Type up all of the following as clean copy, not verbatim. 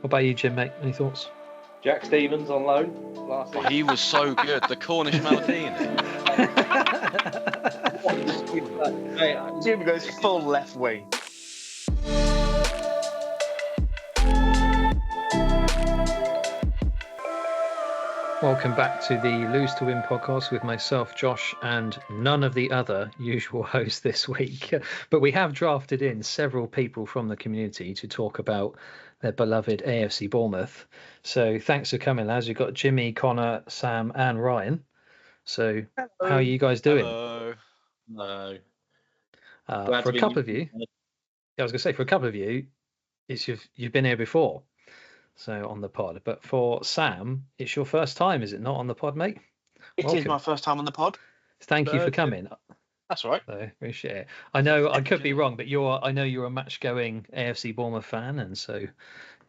What about you, Jim, mate? Any thoughts? Jack Stevens on loan last season. He was so good. The Cornish Maladine. Jim goes full left wing. Welcome back to the Lose to Win podcast with myself, Josh, and none of the other usual hosts this week. But we have drafted in several people from the community to talk about their beloved AFC Bournemouth. So thanks for coming, lads. We've got Jimmy, Connor, Sam, and Ryan. So Hello. how are you guys doing? Hello. No. For a couple of you, I was going to say, for a couple of you, it's you've been here before. So on the pod, but for Sam, it's your first time, is it not, on the pod, mate? It is my first time on the pod. Thank you for coming. That's all right. So appreciate it. I know I could be wrong, but I know you're a match-going AFC Bournemouth fan, and so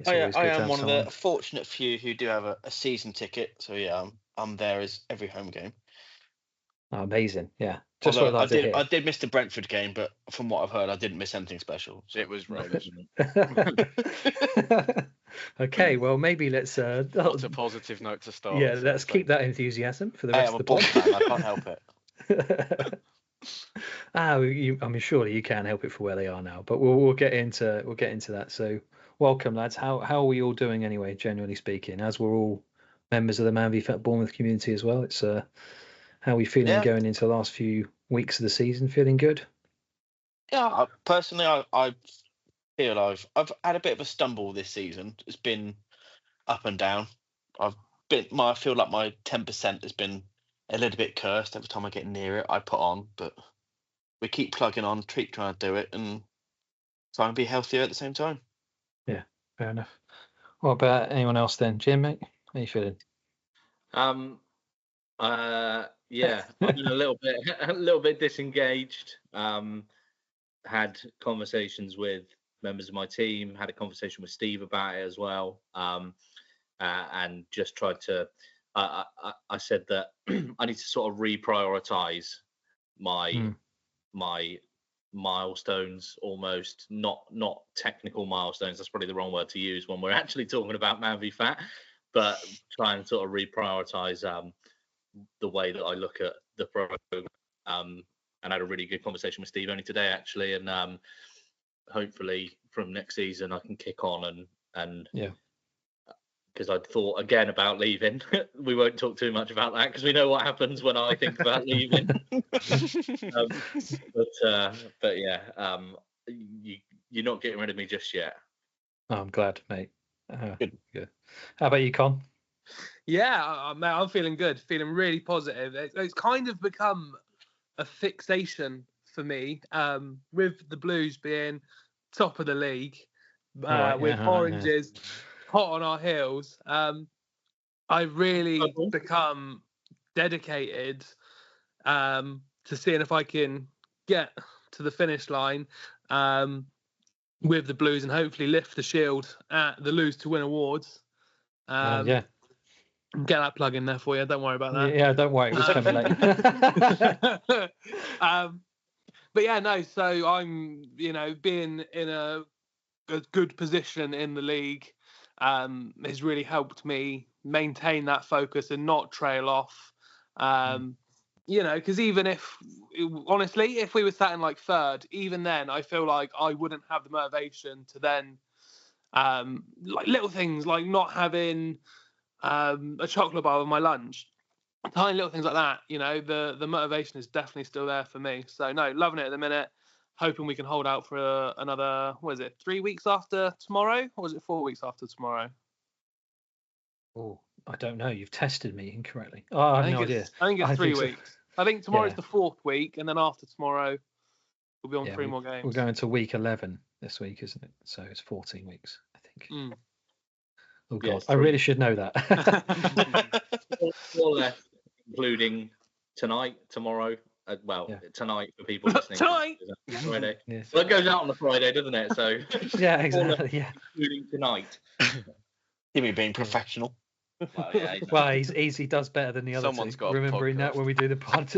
it's always good I to am have one someone. of the fortunate few who do have a season ticket. So yeah, I'm there as every home game. Oh, amazing, yeah. Just Although what I did miss the Brentford game, but from what I've heard, I didn't miss anything special. It was rubbish. Okay, well maybe let's. What's a positive note to start? Yeah, let's keep that enthusiasm for the rest of the pod. pod. I can't help it. I'm sure you can help it for where they are now, but we'll get into that. So welcome, lads. How are we all doing anyway? Generally speaking, as we're all members of the Man v Fat Bournemouth community as well. It's how are we feeling going into the last few weeks of the season? Feeling good? Yeah, personally, I feel I've had a bit of a stumble this season. It's been up and down. I feel like my 10% has been a little bit cursed. Every time I get near it, I put on, but we keep plugging on, trying to do it, and try and be healthier at the same time. Yeah, fair enough. What about anyone else then, Jim, mate? How are you feeling? Yeah, I've been a little bit disengaged. Had conversations with members of my team, had a conversation with Steve about it as well, and just tried to. I said that I need to sort of reprioritize my milestones, almost not technical milestones. That's probably the wrong word to use when we're actually talking about Man v Fat, but try and sort of reprioritize the way that I look at the program. And I had a really good conversation with Steve only today, actually, and hopefully from next season I can kick on and yeah. Because I'd thought again about leaving. We won't talk too much about that because we know what happens when I think about leaving. But yeah, you're not getting rid of me just yet. Oh, I'm glad, mate. Good. How about you, Con? Yeah, mate, I'm feeling good, feeling really positive. It's kind of become a fixation for me, with the Blues being top of the league, with Oranges hot on our heels. I've really become dedicated to seeing if I can get to the finish line with the Blues and hopefully lift the shield at the Lose to Win Awards. Yeah. Get that plug in there for you. Don't worry about that. Yeah, don't worry. It was coming late. But yeah, no. So I'm, being in a good position in the league has really helped me maintain that focus and not trail off. Because even if we were sat in like third, even then I feel like I wouldn't have the motivation to then like little things like not having a chocolate bar with my lunch, tiny little things like that. The motivation is definitely still there for me. So no, loving it at the minute. Hoping we can hold out for another, 3 weeks after tomorrow, or was it 4 weeks after tomorrow? Oh, I don't know. You've tested me incorrectly. Oh, I have no idea. I think it's 3 weeks. I think tomorrow's the fourth week, and then after tomorrow, we'll be on 3 more games. We're going to week 11 this week, isn't it? So it's 14 weeks, I think. Oh, God. I really should know that. 4 left, including tonight, tomorrow. Tonight for people listening. Tonight! Friday. Yes. Well, it goes out on the Friday, doesn't it? So yeah, exactly. Yeah. Including tonight. Give me being professional. Well, yeah, well, he does better than the other Someone's two. got Remembering that when we do the pod.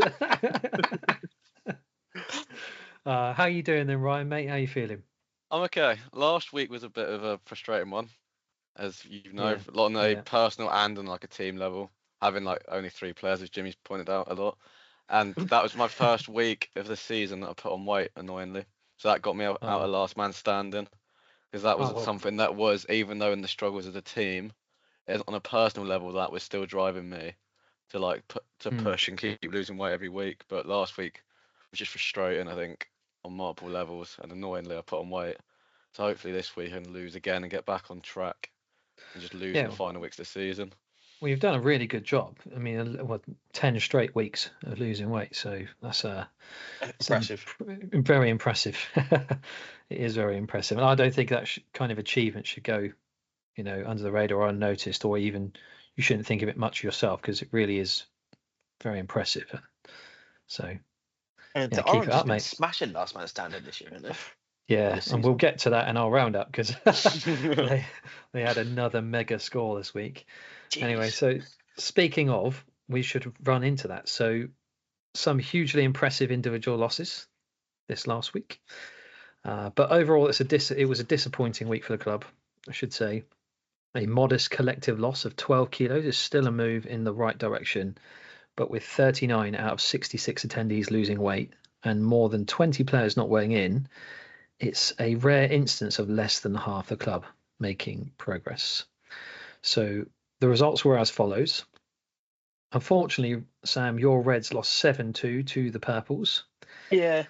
How are you doing then, Ryan, mate? How are you feeling? I'm okay. Last week was a bit of a frustrating one. as you know, Yeah. on a Yeah. personal and on like a team level, having like only 3 players, as Jimmy's pointed out a lot. And that was my first week of the season that I put on weight, annoyingly. So that got me out of last man standing, because that was something that was, even though in the struggles as a team, on a personal level, that was still driving me to like push and keep losing weight every week. But last week was just frustrating, I think, on multiple levels, and annoyingly I put on weight. So hopefully this week I can lose again and get back on track and just lose in the final weeks of the season. Well, you've done a really good job. I mean, 10 straight weeks of losing weight, so that's impressive. Very impressive. It is very impressive, and I don't think that kind of achievement should go, under the radar or unnoticed, or even you shouldn't think of it much yourself, because it really is very impressive. So, and the keep Orange it has up, been mate. smashing last man standing this year, isn't it? Yeah, and we'll get to that in our roundup, because they had another mega score this week. Jeez. Anyway, so speaking of, we should run into that. So some hugely impressive individual losses this last week, but overall it was a disappointing week for the club, I should say. A modest collective loss of 12 kilos is still a move in the right direction, but with 39 out of 66 attendees losing weight and more than 20 players not weighing in, it's a rare instance of less than half the club making progress. So the results were as follows. Unfortunately, Sam, your Reds lost 7-2 to the Purples. Yeah.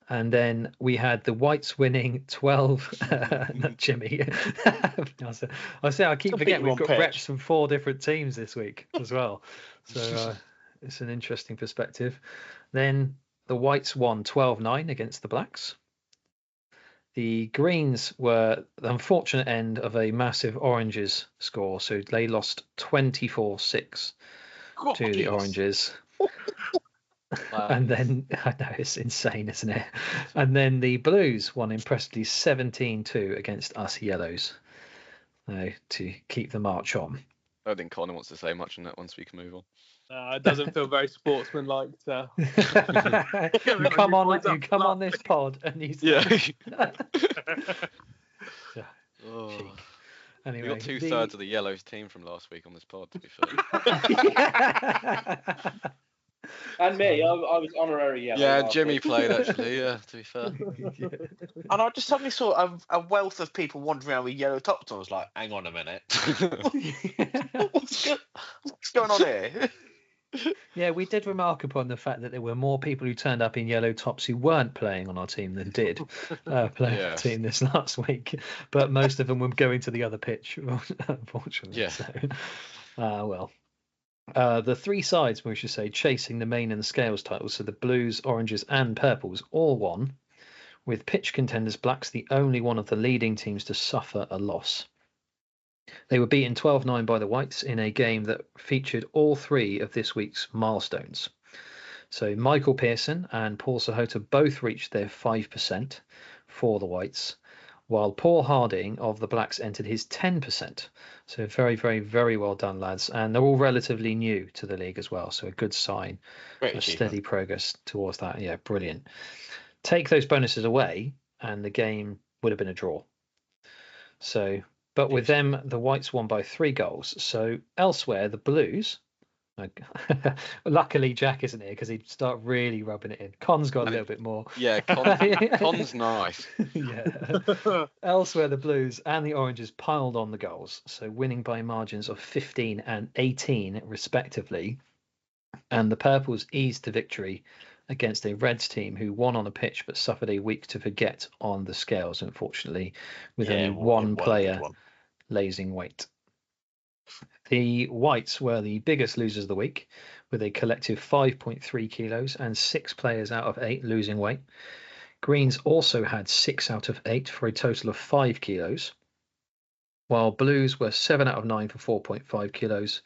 And then we had the Whites winning 12. Not Jimmy. I keep forgetting we've got reps from 4 different teams this week as well. So it's an interesting perspective. Then the Whites won 12-9 against the Blacks. The Greens were the unfortunate end of a massive Oranges score. So they lost 24-6 to the Oranges. Wow. And then, I know, it's insane, isn't it? And then the Blues won impressively 17-2 against us Yellows to keep the march on. I don't think Connor wants to say much on that once we can move on. It doesn't feel very sportsmanlike. You come on this pod and you Anyway, we got 2/3 of the Yellows team from last week on this pod, to be fair. And me, I was honorary Yellow. Yeah, Jimmy played actually. Yeah, to be fair. And I just suddenly saw a wealth of people wandering around with yellow tops on. I was like, hang on a minute. What's going on here? Yeah, we did remark upon the fact that there were more people who turned up in yellow tops who weren't playing on our team than did play our team this last week. But most of them were going to the other pitch, unfortunately. Yeah. So, the 3 sides, we should say, chasing the main and the scales titles, so the Blues, Oranges and Purples, all won, with pitch contenders Blacks the only one of the leading teams to suffer a loss. They were beaten 12-9 by the Whites in a game that featured all 3 of this week's milestones. So Michael Pearson and Paul Sahota both reached their 5% for the Whites, while Paul Harding of the Blacks entered his 10%. So very, very, very well done, lads. And they're all relatively new to the league as well. So a good sign of steady progress towards that. Yeah, brilliant. Take those bonuses away and the game would have been a draw. So, but with them, the Whites won by 3 goals. So elsewhere, the Blues... Luckily, Jack isn't here because he'd start really rubbing it in. Con's got a little bit more. Yeah, Con's nice. Yeah. Elsewhere, the Blues and the Oranges piled on the goals, so winning by margins of 15 and 18 respectively. And the Purples eased to victory against a Reds team who won on the pitch but suffered a week to forget on the scales, unfortunately, with only one player losing weight. The Whites were the biggest losers of the week, with a collective 5.3 kilos and 6 players out of 8 losing weight. Greens also had 6 out of 8 for a total of 5 kilos, while Blues were 7 out of 9 for 4.5 kilos.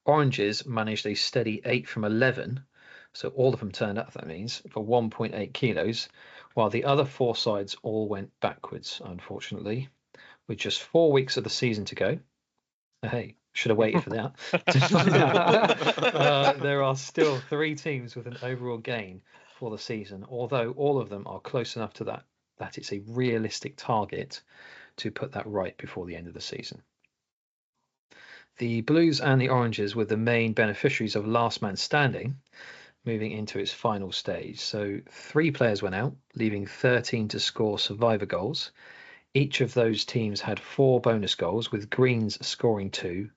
Oranges managed a steady 8 from 11, so all of them turned up, that means, for 1.8 kilos, while the other 4 sides all went backwards, unfortunately, with just 4 weeks of the season to go. Hey, should have waited for that. To find out. There are still 3 teams with an overall gain for the season, although all of them are close enough to that it's a realistic target to put that right before the end of the season. The Blues and the Oranges were the main beneficiaries of last man standing, moving into its final stage. So 3 players went out, leaving 13 to score survivor goals. Each of those teams had 4 bonus goals, with Greens scoring 2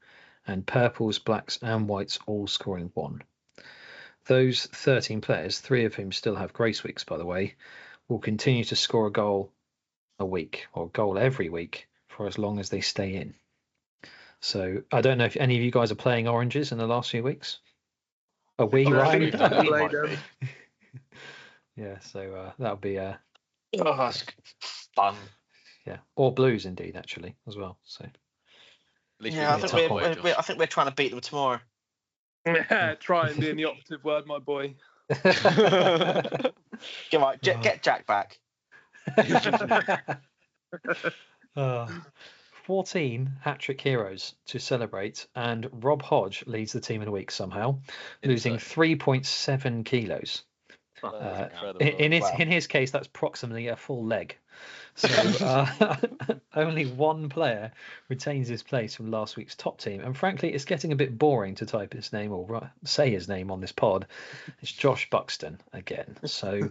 and Purples, Blacks and Whites all scoring 1. Those 13 players, 3 of whom still have grace weeks, by the way, will continue to score a goal a week, or a goal every week, for as long as they stay in. So I don't know if any of you guys are playing Oranges in the last few weeks. Are we, Ryan? Yeah, so that'll be Oh, that's fun. yeah, or Blues indeed, actually, as well. So At least Yeah, I we think got we're, I think we're trying to beat them tomorrow. Yeah, try and being the operative word, my boy. Come on, get Jack back. 14 hat-trick heroes to celebrate, and Rob Hodge leads the team in a week somehow, losing 3.7 kilos. In his case, that's approximately a full leg. So only one player retains his place from last week's top team, and frankly, it's getting a bit boring to type his name or say his name on this pod. It's Josh Buxton again. So,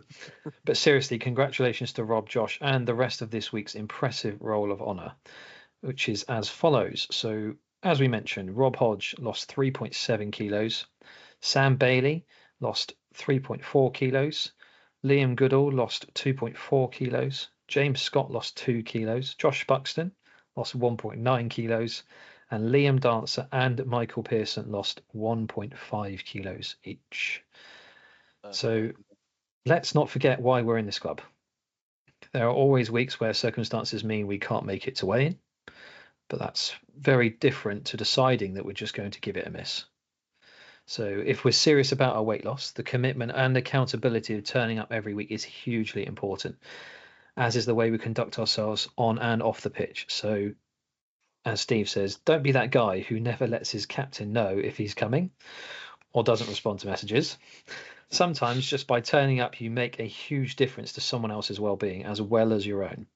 but seriously, congratulations to Rob, Josh, and the rest of this week's impressive roll of honour, which is as follows. So, as we mentioned, Rob Hodge lost 3.7 kilos. Sam Bailey lost 3.4 kilos. Liam Goodall lost 2.4 kilos. James Scott lost 2 kilos. Josh Buxton lost 1.9 kilos. And Liam Dancer and Michael Pearson lost 1.5 kilos each. So let's not forget why we're in this club. There are always weeks where circumstances mean we can't make it to weigh-in, but that's very different to deciding that we're just going to give it a miss. So if we're serious about our weight loss, the commitment and accountability of turning up every week is hugely important, as is the way we conduct ourselves on and off the pitch. So, as Steve says, don't be that guy who never lets his captain know if he's coming or doesn't respond to messages. Sometimes just by turning up, you make a huge difference to someone else's well-being as well as your own.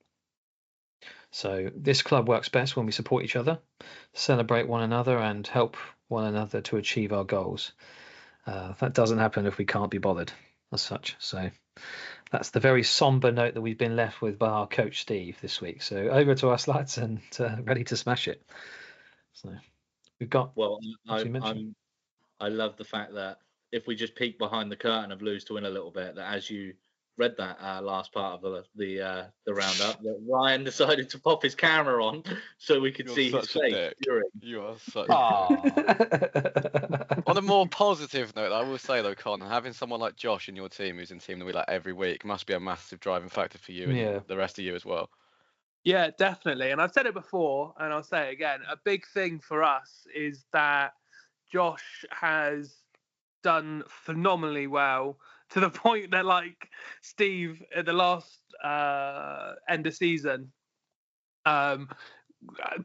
So this club works best when we support each other, celebrate one another, and help one another to achieve our goals. That doesn't happen if we can't be bothered as such. So that's the very somber note that we've been left with by our coach Steve this week. So over to us, lads, and ready to smash it. So we've got. Well, I love the fact that if we just peek behind the curtain of Lose to Win a little bit, that as you read that last part of the roundup, that Ryan decided to pop his camera on so we could see his face. You are such a dick. On a more positive note, I will say though, Con, having someone like Josh in your team who's in Team the Week like every week must be a massive driving factor for you and the rest of you as well. Yeah, definitely. And I've said it before, and I'll say it again. A big thing for us is that Josh has done phenomenally well, to the point that, like, Steve at the last end of season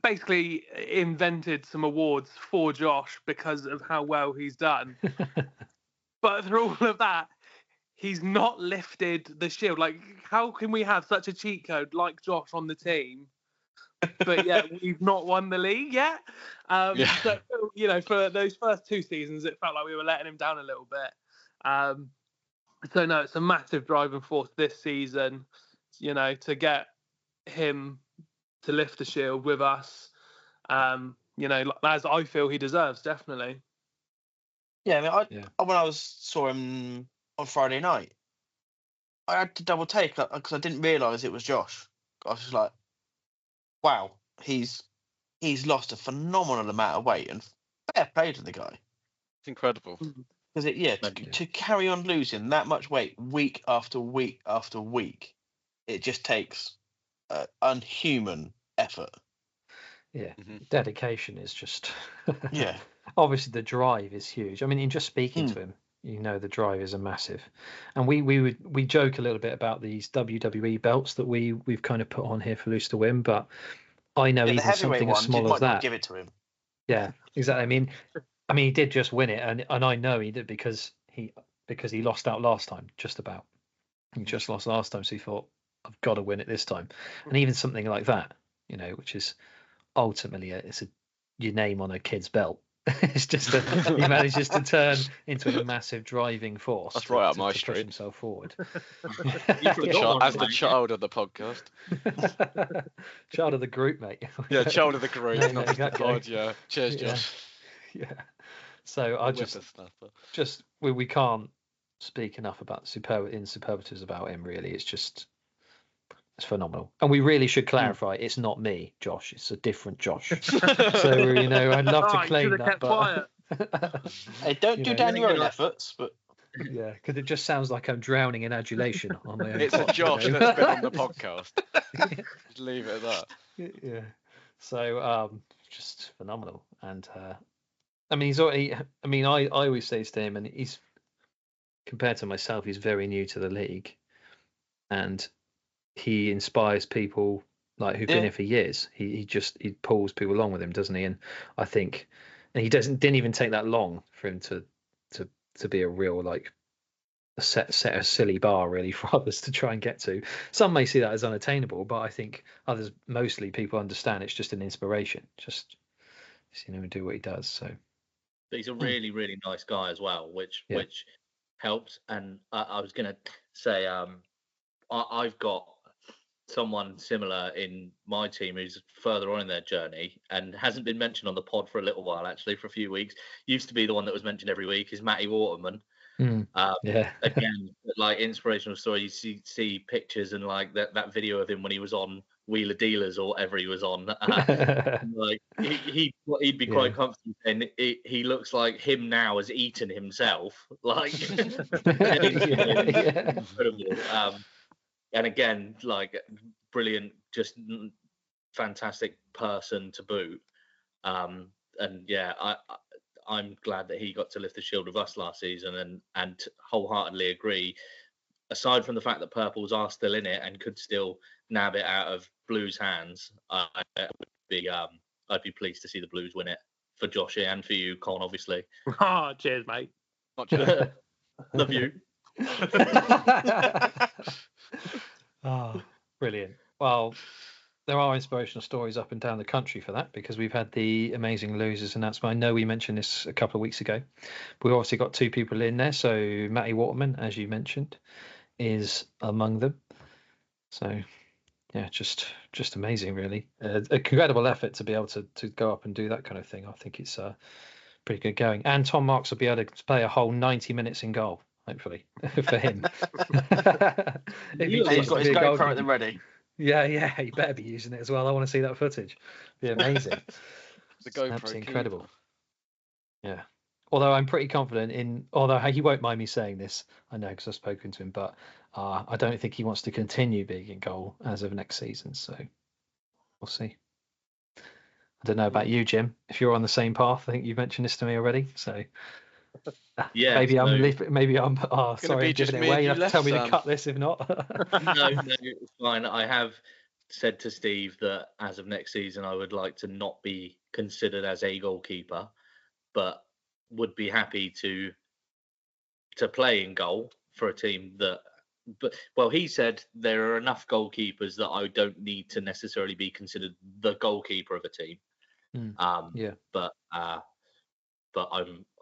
basically invented some awards for Josh because of how well he's done. But through all of that, he's not lifted the shield. Like, how can we have such a cheat code like Josh on the team, but yet we've not won the league yet? So, you know, for those first 2 seasons, it felt like we were letting him down a little bit. So no, it's a massive driving force this season, you know, to get him to lift the shield with us, you know, as I feel he deserves, definitely. Yeah, I mean, when I saw him on Friday night, I had to double take because I didn't realise it was Josh. I was just like, wow, he's lost a phenomenal amount of weight, and fair play to the guy. It's incredible. Because to carry on losing that much weight week after week after week, it just takes unhuman effort. Yeah, dedication is just. Yeah. Obviously, the drive is huge. I mean, in just speaking to him, you know, the drive is a massive. And we joke a little bit about these WWE belts that we've kind of put on here for Loose to Win, but I know even something as small as that. Give it to him. Yeah, exactly. I mean, he did just win it, and I know he did because he lost out last time. Just about, he just lost last time, so he thought, I've got to win it this time. And even something like that, which is ultimately it's your name on a kid's belt. It's just he manages to turn into a massive driving force. That's right up my to street. push himself forward. As the child of the podcast. Child of the group, mate. Yeah, child of the group, No, not just the exactly. pod. Yeah, cheers, Yeah. Josh. Yeah. So I just we can't speak enough about superlatives about him. Really, it's phenomenal. And we really should clarify, it's not me, Josh. It's a different Josh. So I'd love to claim that, but hey, don't do down your own efforts, but yeah, because it just sounds like I'm drowning in adulation on my own. It's a Josh that's been on the podcast. Just leave it at that. Yeah. So just phenomenal. And I mean, he's already. I mean, I always say to him, and he's compared to myself, he's very new to the league, and he inspires people like who've been here for years. He pulls people along with him, doesn't he? And I think, and he didn't even take that long for him to be a real like set a silly bar really for others to try and get to. Some may see that as unattainable, but I think others, mostly people, understand it's just an inspiration. Just do what he does. So. But he's a really, really nice guy as well, which helps. And I was going to say, I've got someone similar in my team who's further on in their journey and hasn't been mentioned on the pod for a little while, actually, for a few weeks. Used to be the one that was mentioned every week, is Matty Waterman. Again, like inspirational story. You see pictures and like that video of him when he was on Wheeler Dealers or whatever he was on. Like he'd be quite confident, and he looks like him now has eaten himself. Like incredible. And again, like brilliant, just fantastic person to boot. And yeah, I'm glad that he got to lift the shield with us last season, and wholeheartedly agree. Aside from the fact that Purples are still in it and could still nab it out of Blues' hands, I'd be pleased to see the Blues win it for Joshy and for you, Con, obviously. Oh, cheers, mate. Not cheers. Love you. Oh, brilliant. Well, there are inspirational stories up and down the country for that, because we've had the amazing losers announcement. I know we mentioned this a couple of weeks ago. We've obviously got two people in there. So Matty Waterman, as you mentioned, is among them. So yeah, just amazing, really. A incredible effort to be able to go up and do that kind of thing. I think it's pretty good going. And Tom Marks will be able to play a whole 90 minutes in goal, hopefully, for him. He's got his GoPro at the ready. Yeah, he better be using it as well. I want to see that footage. It'd be amazing. The GoPro absolutely incredible. Yeah. Although I'm pretty confident although he won't mind me saying this, I know because I've spoken to him, but I don't think he wants to continue being in goal as of next season. So we'll see. I don't know about you, Jim. If you're on the same path, I think you've mentioned this to me already. So yeah, maybe I'm. Oh, sorry, I'm just giving it away. You have to tell me to Sam. cut this if not. No, it's fine. I have said to Steve that as of next season, I would like to not be considered as a goalkeeper, but would be happy to play in goal for a team that. But he said there are enough goalkeepers that I don't need to necessarily be considered the goalkeeper of a team. But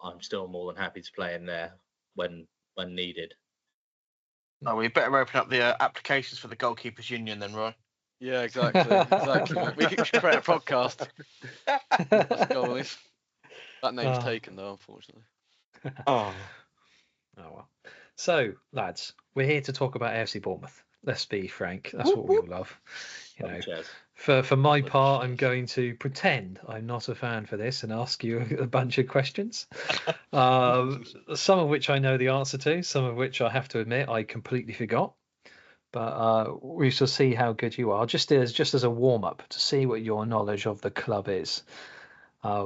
I'm still more than happy to play in there when needed. No, we better open up the applications for the goalkeepers union then, Roy. Yeah, exactly. We should create a podcast. Goalies. That name's taken though, unfortunately. Oh well. So, lads, we're here to talk about AFC Bournemouth. Let's be frank. That's what we all love. For my part, I'm going to pretend I'm not a fan for this and ask you a bunch of questions. Some of which I know the answer to, some of which I have to admit I completely forgot. But we shall see how good you are. Just as a warm up to see what your knowledge of the club is. I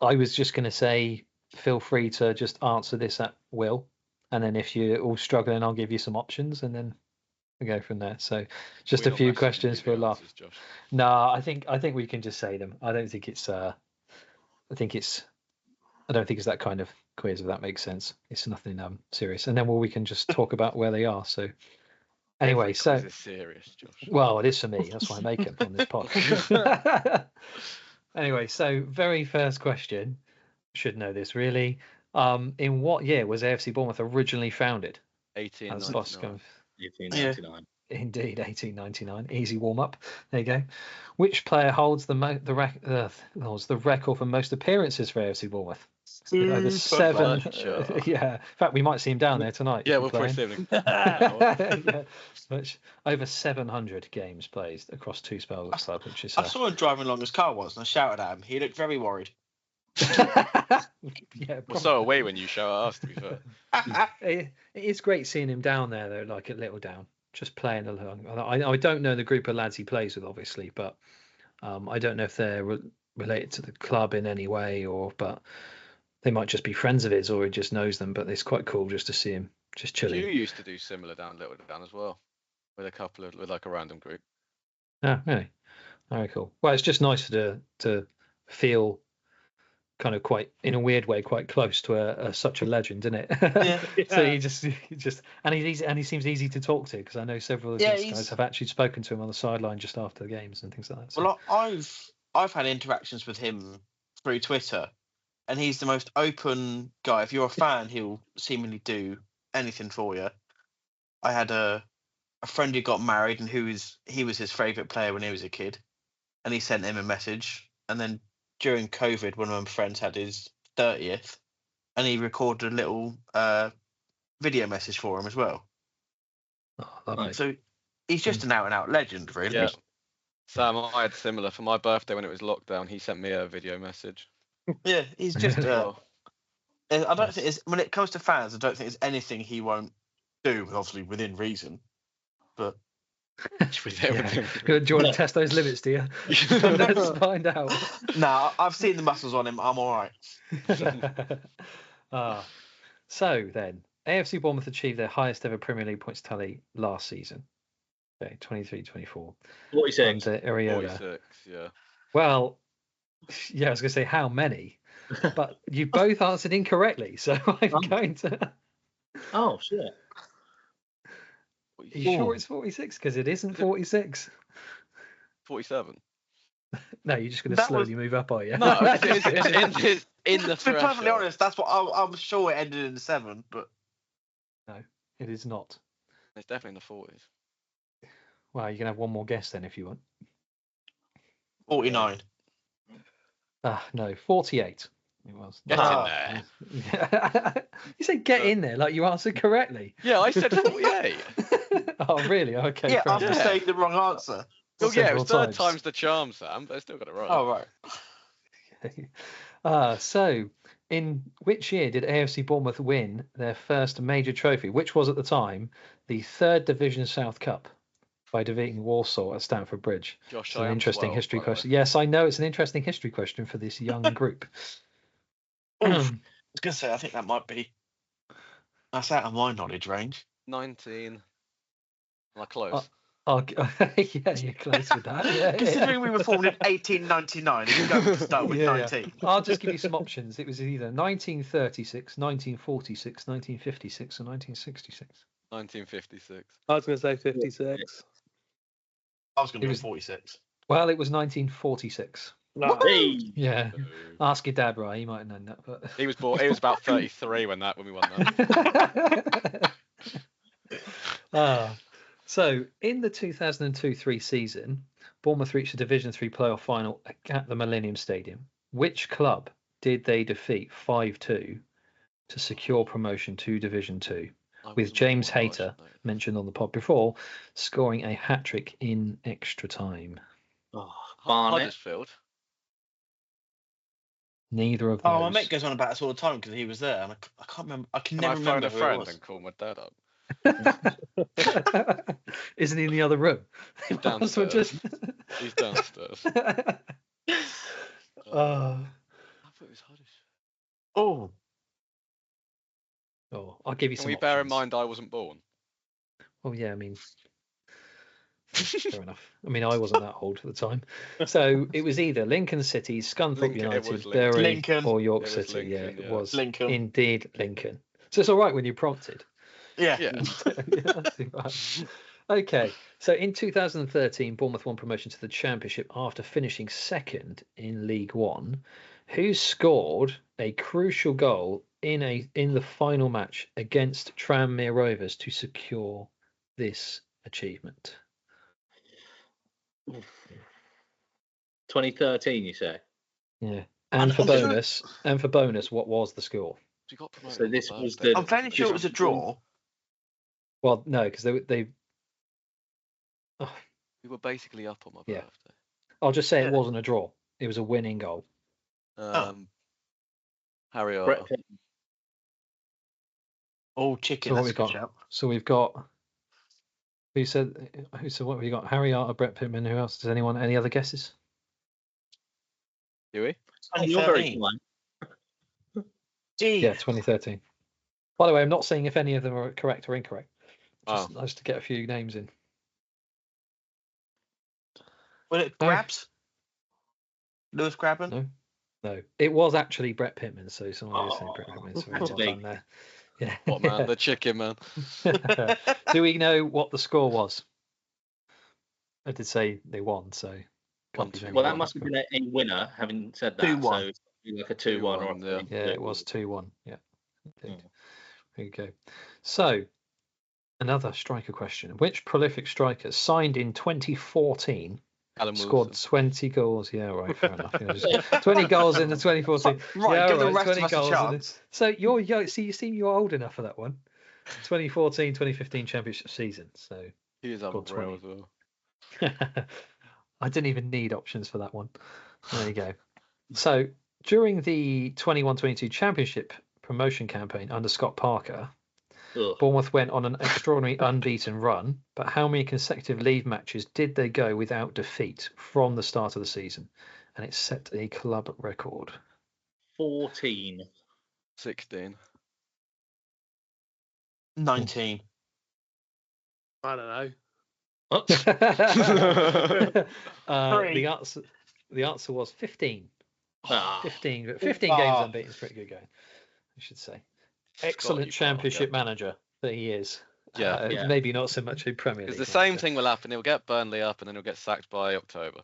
was just going to say, feel free to just answer this at will. And then if you're all struggling, I'll give you some options, and then we go from there. So just a few questions for a laugh. No, I think we can just say them. I don't think it's that kind of quiz, if that makes sense. It's nothing serious. And then we can just talk about where they are. So Anyway, Every so quiz is serious, Josh. well, it is for me. That's why I make them on this podcast. Anyway, so very first question. Should know this really. In what year was AFC Bournemouth originally founded? As 1899. 1899. Indeed, 1899. Easy warm up. There you go. Which player holds the record for most appearances for AFC Bournemouth? Over 7. Fletcher. Yeah. In fact, we might see him down there tonight. Yeah, if we'll we're probably playing. see him. Yeah. Which, over 700 games played across 2 spells at club, which is. I saw him driving along his car once, and I shouted at him. He looked very worried. Yeah. Well, so away when you shout at us, to be fair. It is great seeing him down there, though, like at Little Down, just playing along. I don't know the group of lads he plays with, obviously, but I don't know if they're related to the club in any way, but they might just be friends of his, or he just knows them. But it's quite cool just to see him just chilling. You used to do similar down Little Down as well, with like a random group. Oh, really? Very cool. Well, it's just nice to feel kind of quite, in a weird way, quite close to such a legend, isn't it? Yeah. So he just and he seems easy to talk to, because I know several of these guys have actually spoken to him on the sideline just after the games and things like that. So. Well, I've had interactions with him through Twitter, and he's the most open guy. If you're a fan, he'll seemingly do anything for you. I had a friend who got married, and he was his favourite player when he was a kid, and he sent him a message. And then during COVID, one of my friends had his 30th, and he recorded a little video message for him as well. Oh, lovely. So he's just an out-and-out legend, really. Yeah. Sam, I had similar for my birthday when it was lockdown. He sent me a video message. Yeah, he's just. I don't think when it comes to fans, I don't think there's anything he won't do, obviously within reason. But Yeah. Do you want to test those limits, do you? Let's find out. No, I've seen the muscles on him. I'm all right. So then, AFC Bournemouth achieved their highest ever Premier League points tally last season. Okay, 23-24. 46. Under Iriola. 46, yeah. Well, yeah, I was going to say how many, but you both answered incorrectly, so I'm going to. Oh, shit. Are you sure it's 46? Because it isn't 46. 47. No, you're just going to slowly move up, are you? No, it's in the To be perfectly threshold. honest, that's what I'm sure it ended in 7, but No, it is not. It's definitely in the 40s. Well, you can have one more guess then if you want. 49. No, 48. It was. Get in there. You said get in there, like you answered correctly. Yeah, I said 48. Oh, really? Okay. Yeah, fair after enough. saying the wrong answer. Well, yeah, it was Several third time's the charm, Sam, but I still got it right. Oh, right. So, in which year did AFC Bournemouth win their first major trophy, which was at the time the 3rd Division South Cup, by defeating Walsall at Stamford Bridge? Josh, It's I an am interesting 12, history by the way. question. Yes, I know it's an interesting history question for this young group. Oof. I was going to say, I think that might be. That's out of my knowledge range. 19. Am I close? Yeah, you're close with that. Yeah, Considering we were formed in 1899, you don't have to start with 19. I'll just give you some options. It was either 1936, 1946, 1956, or 1966. 1956. I was going to say 56. I was going to It go was- 46. Well, it was 1946. No. Hey. Yeah. Ask your dad, right? He might have known that. But He was born. He was about 33 when we won that. So, in the 2002-03 season, Bournemouth reached the Division 3 playoff final at the Millennium Stadium. Which club did they defeat 5-2 to secure promotion to Division 2? I With wasn't James born, I Hayter, should know. mentioned on the pod before, scoring a hat-trick in extra time. Oh, Barnet. Huddersfield. Neither of those. Oh, my mate goes on about us all the time because he was there, and I can't remember. I can Can I never phone remember a who it friend was. and call my dad up? Isn't he in the other room? He's Might as well downstairs. He's downstairs. just- I Oh. thought it was Huddersfield. Oh, I'll give you Can some we bear in options. mind I wasn't born? Oh yeah, I mean, fair enough. I mean, I wasn't that old at the time. So it was either Lincoln City, Scunthorpe Lincoln, it United, was Bury, Lincoln. or York It was City. Yeah, Lincoln, it yeah. was Lincoln. indeed Lincoln. So it's all right when you're prompted. yeah. Yeah. Yeah, that's too bad. Okay, so in 2013, Bournemouth won promotion to the Championship after finishing second in League One. Who scored a crucial goal in the final match against Tranmere Rovers to secure this achievement? 2013, you say? Yeah, and for bonus, what was the score? You got promoted So on my this was birthday. the- I'm fairly sure it was a draw. Well, no, because they. We were basically up on my Yeah. birthday. I'll just say Yeah. it wasn't a draw. It was a winning goal. Harry Brett Arter. Pittman. Oh, chicken. So what That's a we good got? shout. So we've got. Who said? What have we got? Harry Arter, Brett Pittman. Who else? Does anyone? Any other guesses? Huey? Oh, you're very 2013. kind. Gee. Yeah, 2013. By the way, I'm not saying if any of them are correct or incorrect. Just Oh. nice to get a few names in. Was it No. Grabs? Lewis Grabban? No. It was actually Brett Pittman. So someone is saying Oh, Brett Pittman. So well actually. done there. Yeah. What, man? The chicken, man. Do we know what the score was? I did say they won, so. can't be 1-2. many Well, that wins, must have but- been a winner, having said that. 2-1. So it's like a 2-1 or a 2-1, yeah. Yeah, it was 2-1. Yeah. Indeed. Mm. There you go. So, another striker question. Which prolific striker signed in 2014 Alan scored Wilson. 20 goals? Yeah, right, fair enough. You know, just 20 goals in the 2014. Right, yeah, give the right, rest 20 of us a goals. In the, chance. so you're young. See, you seem you're old enough for that one. 2014, 2015 championship season. So He is Scored unreal 20. as well. I didn't even need options for that one. There you go. So during the 21-22 championship promotion campaign under Scott Parker, Ugh. Bournemouth went on an extraordinary unbeaten run, but how many consecutive league matches did they go without defeat from the start of the season? And it set a club record. 14. 16. 19. I don't know. The answer was 15. Ah. 15 games unbeaten is pretty good going, I should say. Excellent you championship manager that he is. Yeah. Yeah. Maybe not so much a Premier League. Because the same manager. thing will happen. He'll get Burnley up and then he'll get sacked by October.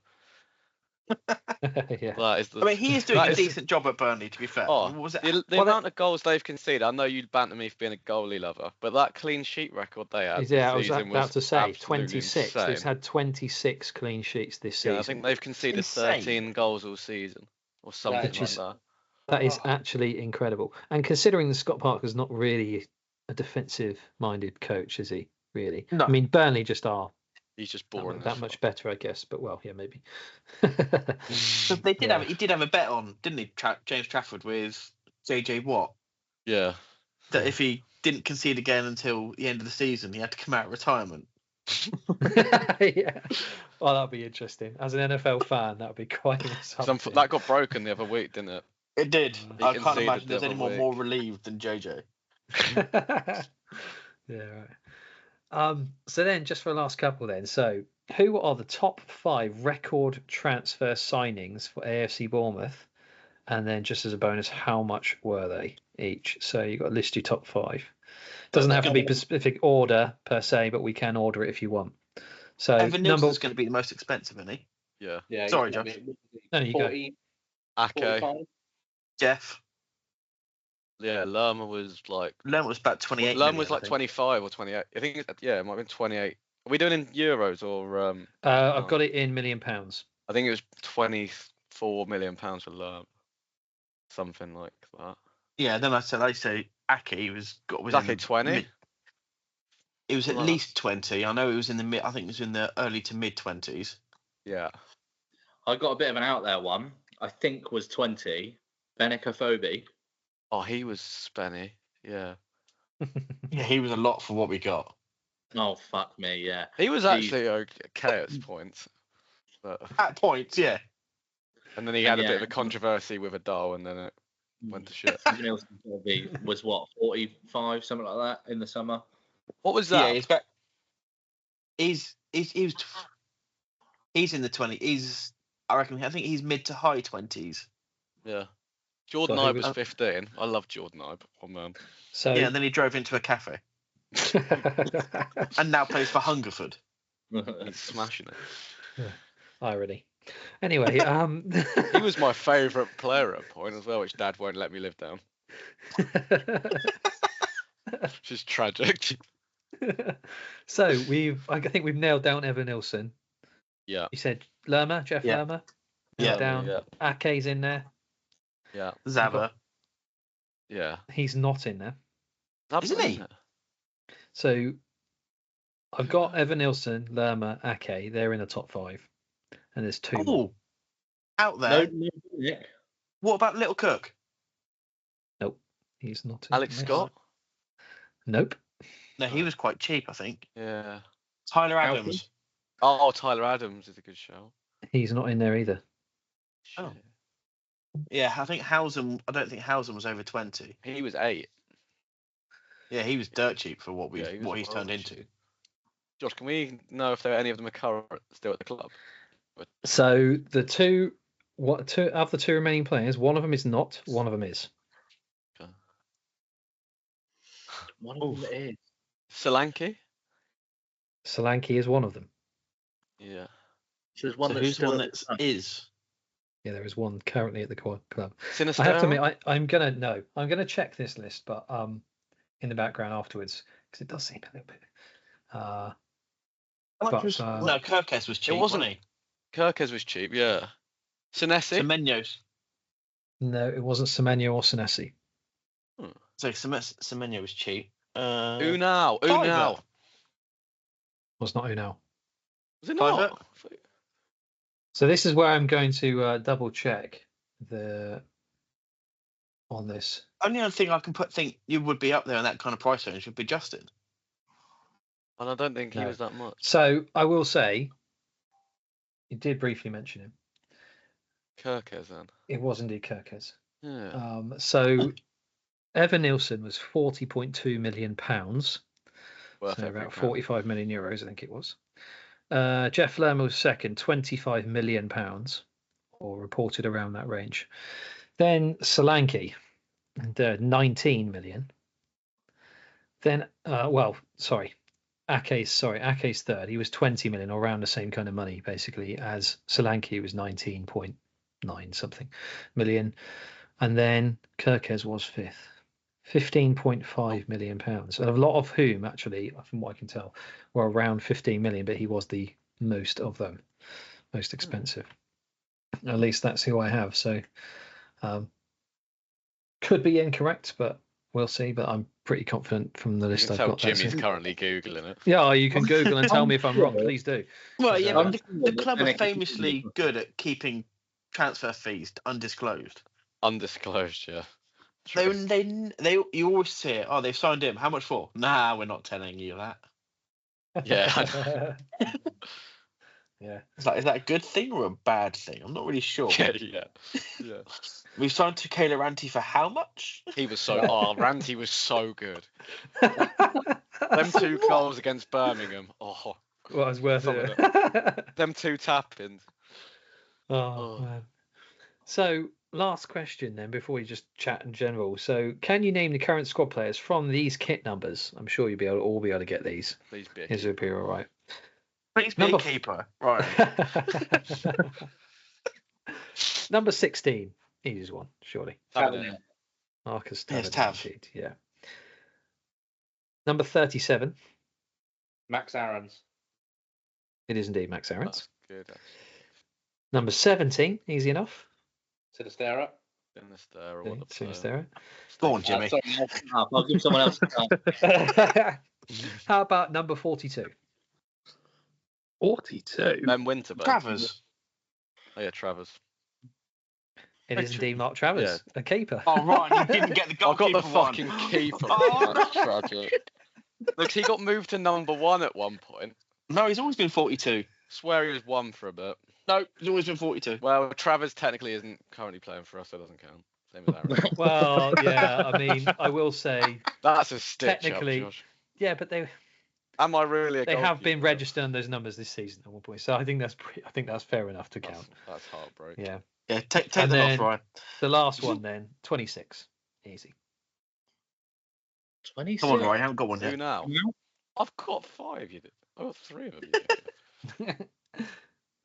Yeah. That is the, I mean, he is doing that a is- decent job at Burnley, to be fair. Oh, What was it? the Well, amount of goals they've conceded. I know you'd banter me for being a goalie lover, but that clean sheet record they had. Yeah, I this was season about to say absolutely 26. insane. They've had 26 clean sheets this season. Yeah, I think they've conceded insane. 13 goals all season or something Which like is- that. That is actually incredible. And considering that Scott Parker's not really a defensive-minded coach, is he? Really? No. I mean, Burnley just are He's just boring. that as much fuck. better, I guess. But well, yeah, maybe. So they did Yeah. he did have a bet on, didn't he, James Trafford with JJ Watt, Yeah. that if he didn't concede again until the end of the season, he had to come out of retirement. Yeah. Well, that'd be interesting. As an NFL fan, that'd be quite something. That got broken the other week, didn't it? It did. He I can't conceded imagine the there's other anyone week. more relieved than JJ. Yeah, right. So then, just for the last couple, then. So, who are the top 5 record transfer signings for AFC Bournemouth? And then, just as a bonus, how much were they each? So you've got to list your top 5. Doesn't have to be specific order per se, but we can order it if you want. So Evan Nilsson's going to be the most expensive, isn't he? Yeah. Yeah. Sorry, I Josh. mean, No, you go. 40, Ake. 45? Jeff. Yeah, Lerma was like. Lerma was about 28 Lerma million, was I like think. 25 or 28. I think it might have been 28. Are we doing in euros or? I've got it in £1 million. I think it was 24 million pounds for Lerma. Something like that. Yeah, then I say Ake was Was Ake 20? It was at Wow. least 20. I know it was in the mid. I think it was in the early to mid 20s. Yeah. I got a bit of an out there one. I think was 20. Benicophobe. Oh, he was spenny. Yeah. Yeah, he was a lot for what we got. Oh fuck me, yeah. He was He- actually okay at points. But, At points, yeah. and then he had a bit Yeah. of a controversy with Adal, and then it went to shit. Nielsen probably was what 45, something like that in the summer. What was Yeah, that? he's back. He's in the 20s. I think he's mid to high 20s. Yeah. Jordan So he Ibe was- was 15. I love Jordan Ibe. Oh man. So Yeah, and then he drove into a cafe. and now plays for Hungerford. He's smashing it. Irony. Anyway, He was my favourite player at a point as well, which Dad won't let me live down. Which is tragic. So I think we've nailed down Evan Nilsson. Yeah. You said Lerma, Jeff Yeah. Lerma. Yeah. Nailed down. Yeah. Ake's in there. Yeah. Zaba. Yeah. He's not in there. Isn't he? So I've got Evan Nilsson, Lerma, Ake. They're in the top 5, and there's 2 more. Out there. No, Nick. What about Little Cook? Nope, he's not in Alex this. Scott? Nope. No, he was quite cheap, I think. Yeah. Tyler Alfred? Adams. Oh, Tyler Adams is a good show. He's not in there either. Oh. Yeah, I think Howsam. I don't think Howsam was over 20. He was 8. Yeah, he was dirt cheap for what Yeah, he was he's turned well into. cheap. Josh, can we know if any of them are current still at the club? So the two of the 2 remaining players, one of them is not, one of them is. One of them is. Solanke? Solanke is one of them. Yeah. So there's one So that's who's the still one at that the club. is? Yeah, there is one currently at the club. Sinistero? I have to admit, I'm gonna check this list, but in the background afterwards because it does seem a little bit. How But, much was, no, Kirkes was cheap, wasn't wasn't he? Kirkes was cheap, yeah. Senesi? Semenyo's. No, it wasn't Semenyo or Senesi. So Semenyo was cheap. Unal. Fiverr. Was not Unal. Was it Fiverr? not? So this is where I'm going to double check on this. Only other thing I can think you would be up there in that kind of price range would be Justin. And I don't think he No. was that much. So I will say, you did briefly mention him. Kirkes then. It was indeed Kirkes. Yeah. So Evan Nilsson was £40.2 million. Worth So every about pound. 45 million euros, I think it was. Jeff Lerma was second, £25 million, or reported around that range. Then Solanke, third, 19 million. Then, Ake's third. He was 20 million, or around the same kind of money, basically, as Solanke was 19.9 something million. And then Kirkes was fifth. £15.5 million, and a lot of whom, actually, from what I can tell, were around 15 million, but he was the most of them, most expensive. At least that's who I have. So could be incorrect, but we'll see. But I'm pretty confident from the You list can I've tell got. Jimmy's currently Googling it. Yeah, you can Google and tell me if I'm wrong. Please do. Well, yeah, So, but the club are famously good at keeping transfer fees undisclosed. Undisclosed, yeah. You always see it. Oh, they've signed him. How much for? Nah, we're not telling you that. Yeah, I know. Yeah. It's like, is that a good thing or a bad thing? I'm not really sure. Yeah. We've signed Taylor Ranty for how much? He was Ranty was so good. Them 2 goals against Birmingham. Oh, Well, it's worth some it. of them 2 tap-ins. Oh, man. So, last question then, before we just chat in general. So, can you name the current squad players from these kit numbers? I'm sure you'll all be able to get these. Please be a Is it all right? Please be a keeper. Right. Number 16. Easy one, surely. Tavernier. Marcus Yes, Tavernier, Tav. indeed, yeah. Number 37. Max Aarons. It is indeed Max Aarons. Good. Number 17. Easy enough. Sinistero. Sinistero. What a player. Sinistero. Go on, Jimmy. Sorry, I'll give someone else a chance. How about number 42? 42. Ben Winterburn. Travers. Oh yeah, Travers. It is indeed Mark Travers, a keeper. Oh, right. You didn't get the I got goalkeeper the fucking keeper. Oh. That's tragic. Look, he got moved to number 1 at one point. No, he's always been 42. Swear he was 1 for a bit. No, he's always been 42. Well, Travers technically isn't currently playing for us, so it doesn't count. Same as Aaron. Well, yeah, I mean, I will say, That's a stitch technically, up, Josh. yeah, but they Am I really a have been goalkeeper? registered on those numbers this season at one point, so I think that's fair enough to count. That's heartbreaking. Yeah. Yeah, take And that then- off, Ryan. The last one then, 26. Easy. 26. Come on, Roy, I haven't got one Who yet. now? I've got 5. You did. I've got 3 of them.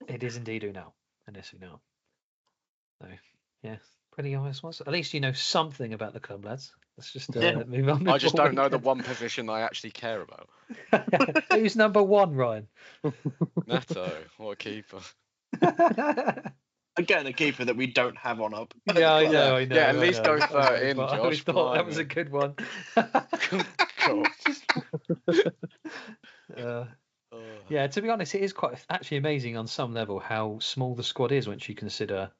It is indeed Unal. And it's Unal. So, yeah, pretty honest ones. At least you know something about the club, lads. Let's just move on. I just before don't know the we one position I actually care about. get- Who's number 1, Ryan? Neto, what a keeper. Again, a keeper that we don't have on up. Yeah, I know. Yeah, at least go I know, 13, but I Josh, thought that was a blimey. good one. Cool. Uh, Oh. yeah, to be honest, it is quite actually amazing on some level how small the squad is once you consider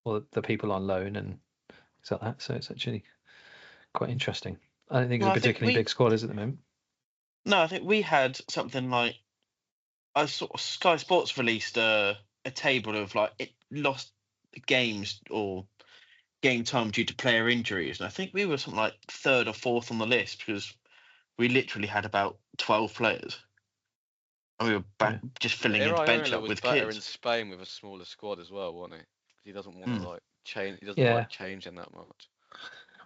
the people on loan and things like that. So it's actually quite interesting. I don't think Well, it's I a think particularly big squad is at the moment. No, I think we had something like I sort of Sky Sports released a table of like it lost games or game time due to player injuries, and I think we were something like 3rd or 4th on the list because we literally had about 12 players, and we were just filling his bench Iraola up was with better kids. in Spain with a smaller squad as well, wasn't he? 'Cause he doesn't want to like change. He doesn't Yeah. like changing that much.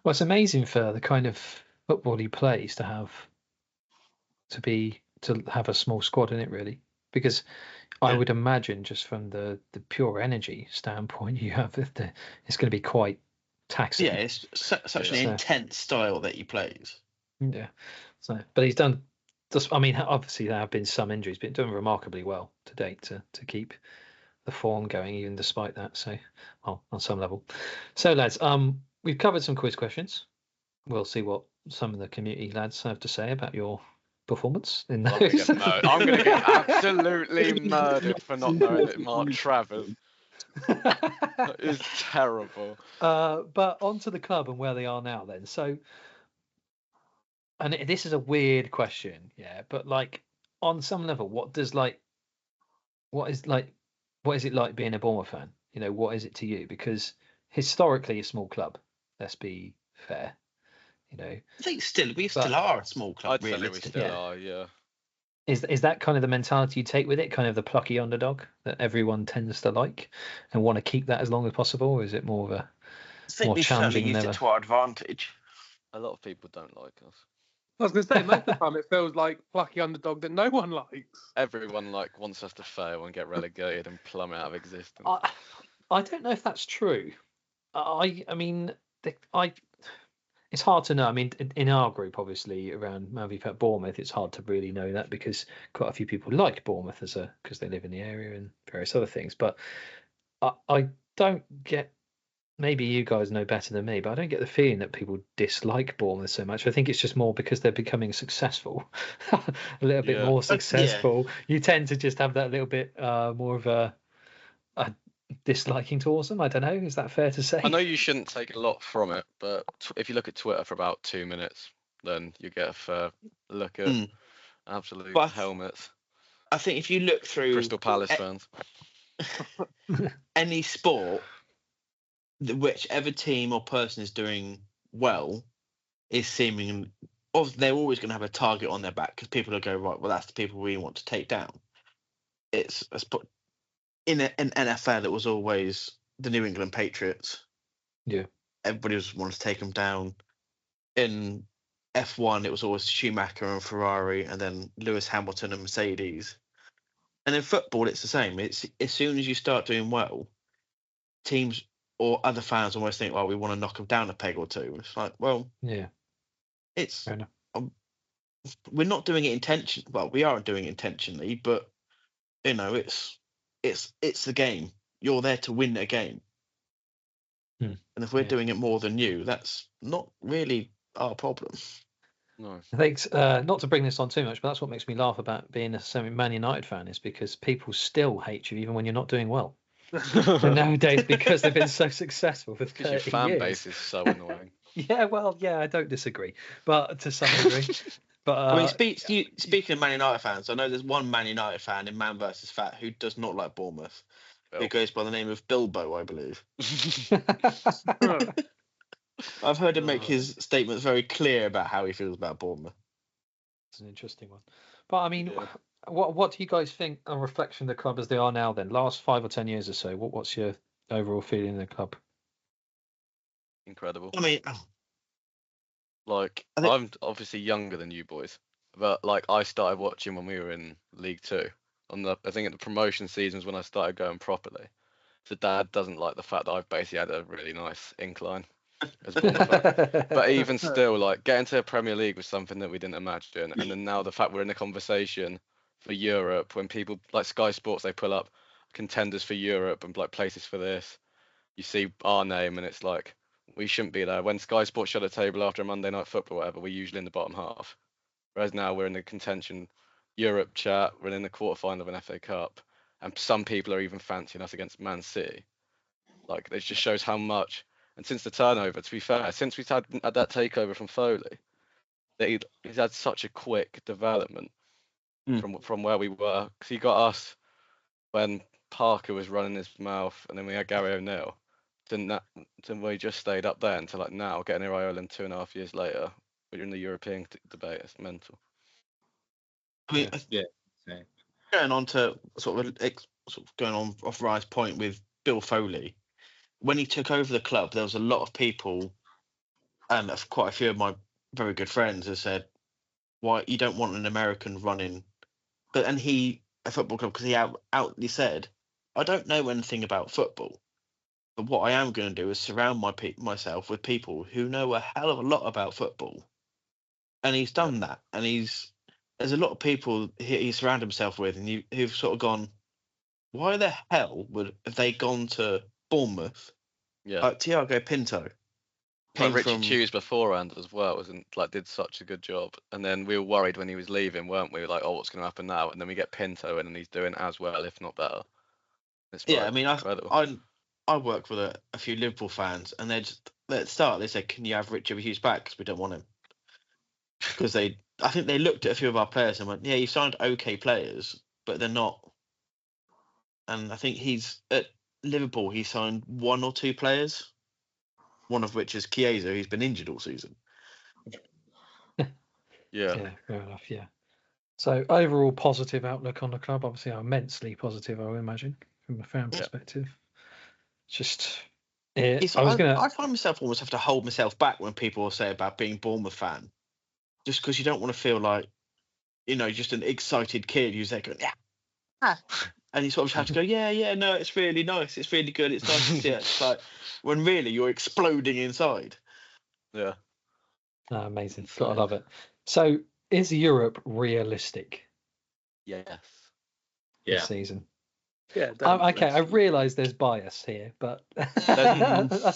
Well, it's amazing for the kind of football he plays to have a small squad in it, really, because I would imagine just from the pure energy standpoint you have, it's going to be quite taxing. Yeah, it's such an intense style that he plays. Yeah. So, but he's done. I mean, obviously there have been some injuries, but done remarkably well to date to keep the form going, even despite that. So, well, on some level. So, lads, we've covered some quiz questions. We'll see what some of the community lads have to say about your performance in those. I'm going to get absolutely murdered for not knowing that Mark Travers. That is terrible. But onto the club and where they are now then. So, and this is a weird question, yeah, but like on some level, what is it like being a Bournemouth fan? You know, what is it to you? Because historically a small club, let's be fair, you know. I think we still are a small club, I'd say we realistically. still are, yeah. Is that kind of the mentality you take with it, kind of the plucky underdog that everyone tends to like and want to keep that as long as possible? Or is it more of a I think more we've certainly challenging used than it ever? to our advantage. A lot of people don't like us. I was going to say, most of the time it feels like plucky underdog that no one likes. Everyone wants us to fail and get relegated and plummet out of existence. I don't know if that's true. I mean, it's hard to know. I mean, in our group, obviously, around Man v Bournemouth, it's hard to really know that because quite a few people like Bournemouth because they live in the area and various other things. But I don't get. Maybe you guys know better than me, but I don't get the feeling that people dislike Bournemouth so much. I think it's just more because they're becoming successful, a little bit more successful. You tend to just have that little bit more of a disliking towards them. I don't know. Is that fair to say? I know you shouldn't take a lot from it, but if you look at Twitter for about 2 minutes, then you get a fair look at absolute helmets. I think if you look through Crystal Palace fans, any sport, whichever team or person is doing well is seeming. Obviously, they're always going to have a target on their back because people will go, right, well, that's the people we want to take down. It's in NFL, it was always the New England Patriots. Yeah. Everybody just wanted to take them down. In F1, it was always Schumacher and Ferrari, and then Lewis Hamilton and Mercedes. And in football, it's the same. It's as soon as you start doing well, teams or other fans almost think, well, we want to knock them down a peg or two. It's like, well, yeah, it's we're not doing it intentionally. Well, we aren't doing it intentionally, but you know, it's the game. You're there to win a game, and if we're doing it more than you, that's not really our problem. No. I think not to bring this on too much, but that's what makes me laugh about being a Man United fan is because people still hate you even when you're not doing well. And nowadays, because they've been so successful for 30 your fan years. base is so annoying. Yeah, I don't disagree, but to some degree. But I mean, speaking of Man United fans, I know there's one Man United fan in Man vs Fat who does not like Bournemouth. Who goes by the name of Bilbo, I believe. I've heard him make his statements very clear about how he feels about Bournemouth. It's an interesting one. But I mean, what do you guys think on reflection of the club as they are now then? Last 5 or 10 years or so, what's your overall feeling of the club? Incredible. I mean, Like, I'm obviously younger than you boys, but like I started watching when we were in League Two. I think at the promotion seasons when I started going properly. So Dad doesn't like the fact that I've basically had a really nice incline as a Bournemouth fan. But even still, like getting to the Premier League was something that we didn't imagine. And then now the fact we're in the conversation for Europe, when people like Sky Sports, they pull up contenders for Europe and like places for this, you see our name and it's like, we shouldn't be there. When Sky Sports shut a table after a Monday night football or whatever, we're usually in the bottom half. Whereas now we're in the contention Europe chat, we're in the quarterfinal of an FA Cup, and some people are even fancying us against Man City. Like, it just shows how much. And since the turnover, to be fair, since we've had that takeover from Foley, he's had such a quick development from where we were. Because he got us when Parker was running his mouth, and then we had Gary O'Neill. Then we just stayed up there until like now, getting Ireland 2.5 years later. We're in the European debate. It's mental. I mean, Yeah. going on to sort of going on off Ryan's point with Bill Foley, when he took over the club, there was a lot of people, and quite a few of my very good friends have said, "Why you don't want an American running?" A football club, because he outly said, "I don't know anything about football, but what I am going to do is surround myself with people who know a hell of a lot about football," and he's done that, and there's a lot of people he's surrounded himself with, and who've sort of gone, why the hell have they gone to Bournemouth? Yeah. Like Thiago Pinto. Like Richard Hughes beforehand as well, did such a good job. And then we were worried when he was leaving, weren't we? Like, oh, what's going to happen now? And then we get Pinto in and he's doing as well, if not better. I mean, I work with a few Liverpool fans, and they just at the start they said, "Can you have Richard Hughes back? Because we don't want him." Because I think they looked at a few of our players and went, "Yeah, you signed okay players, but they're not." And I think he's at Liverpool. He signed one or two players, one of which is Chiesa, who's been injured all season. Yeah, fair enough. Yeah. So overall positive outlook on the club. Obviously, immensely positive, I would imagine, from a fan perspective. Just, I find myself almost have to hold myself back when people say about being Bournemouth fan, just because you don't want to feel like, just an excited kid who's there going, yeah. And you sort of have to go, yeah, no, it's really nice. It's really good. It's nice to see it. It's like, when really you're exploding inside. Yeah. Amazing. Gotta love it. So, is Europe realistic? Yes. This season? Yeah. Okay, I realise there's bias here, but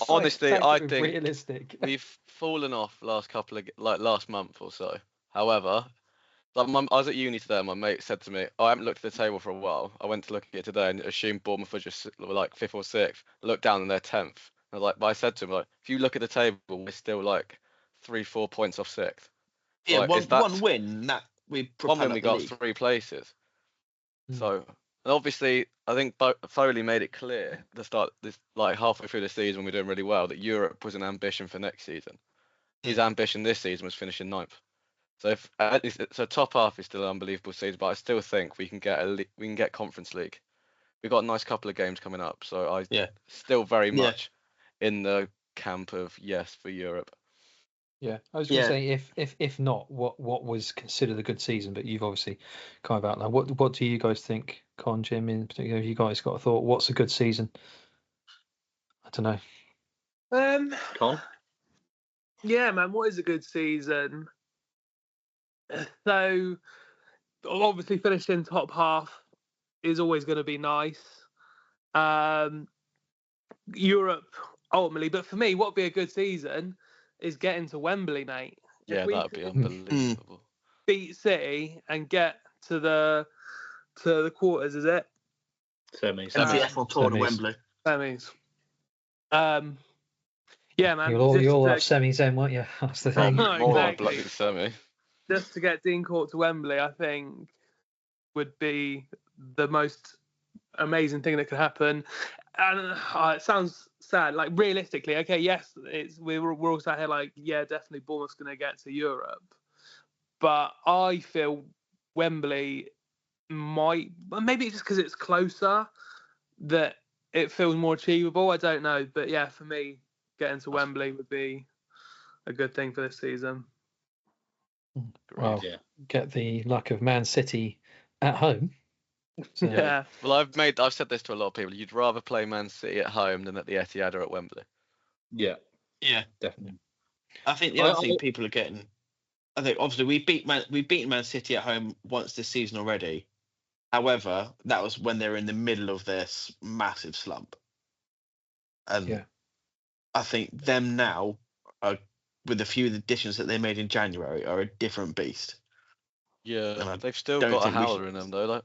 honestly, I think realistic. We've fallen off last month or so. However, I was at uni today and my mate said to me, I haven't looked at the table for a while. I went to look at it today and assumed Bournemouth were just like 5th or 6th. I looked down and they're 10th. But I said to him, like, if you look at the table, we're still like 3-4 points off 6th. Yeah, one win that we got 3 places. So, and obviously, I think Foley made it clear at the start, halfway through the season when we're doing really well, that Europe was an ambition for next season. His ambition this season was finishing 9th. So top half is still an unbelievable season, but I still think we can get Conference League. We've got a nice couple of games coming up, so still very much in the camp of yes for Europe. Yeah, I was going to say if not, what was considered a good season? But you've obviously kind of outlined. What do you guys think, Con, Jim, in particular? Have you guys got a thought? What's a good season? I don't know. Con? Yeah, man, what is a good season? So, obviously, finishing top half is always going to be nice. Europe, ultimately. But for me, what would be a good season is getting to Wembley, mate. Yeah, that'd be unbelievable. Beat City and get to the quarters, is it? Semis. And the F1 tour to Wembley. Semis. Yeah, man. You'll have semis then, won't you? That's the thing. Exactly. Semi. Just to get Dean Court to Wembley, I think, would be the most amazing thing that could happen. And it sounds sad. Like, realistically, okay, yes, we're all sat here like, yeah, definitely Bournemouth's going to get to Europe. But I feel Wembley maybe it's just because it's closer, that it feels more achievable. I don't know. But yeah, for me, getting to Wembley would be a good thing for this season. Well, Yeah. get the luck of Man City at home. So, Yeah. Well, I've said this to a lot of people. You'd rather play Man City at home than at the Etihad or at Wembley. Yeah, Yeah, definitely. I think the other thing people are getting. I think obviously we've beaten Man City at home once this season already. However, that was when they were in the middle of this massive slump, and Yeah. I think them now, with a few additions that they made in January, are a different beast. And I Yeah, they've still don't got a think we howler should- in them though. Like,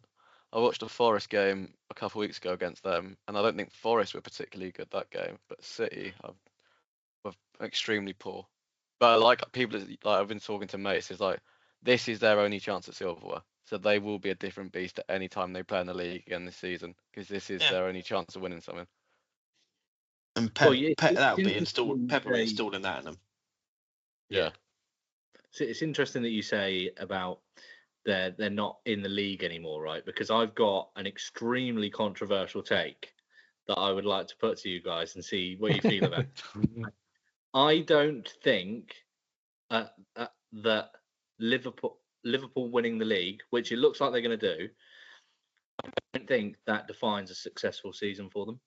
I watched a Forest game a couple of weeks ago against them, and I don't think Forest were particularly good that game, but City were extremely poor. But like people, like I've been talking to mates, it's like this is their only chance at silverware, so they will be a different beast at any time they play in the league again this season, because this is their only chance of winning something. And Well, yeah, that'll be interesting Pep will be they- installing that in them. Yeah. So it's interesting that you say about they're not in the league anymore, right? Because I've got an extremely controversial take that I would like to put to you guys and see what you feel about. I don't think that Liverpool winning the league, which it looks like they're going to do, I don't think that defines a successful season for them.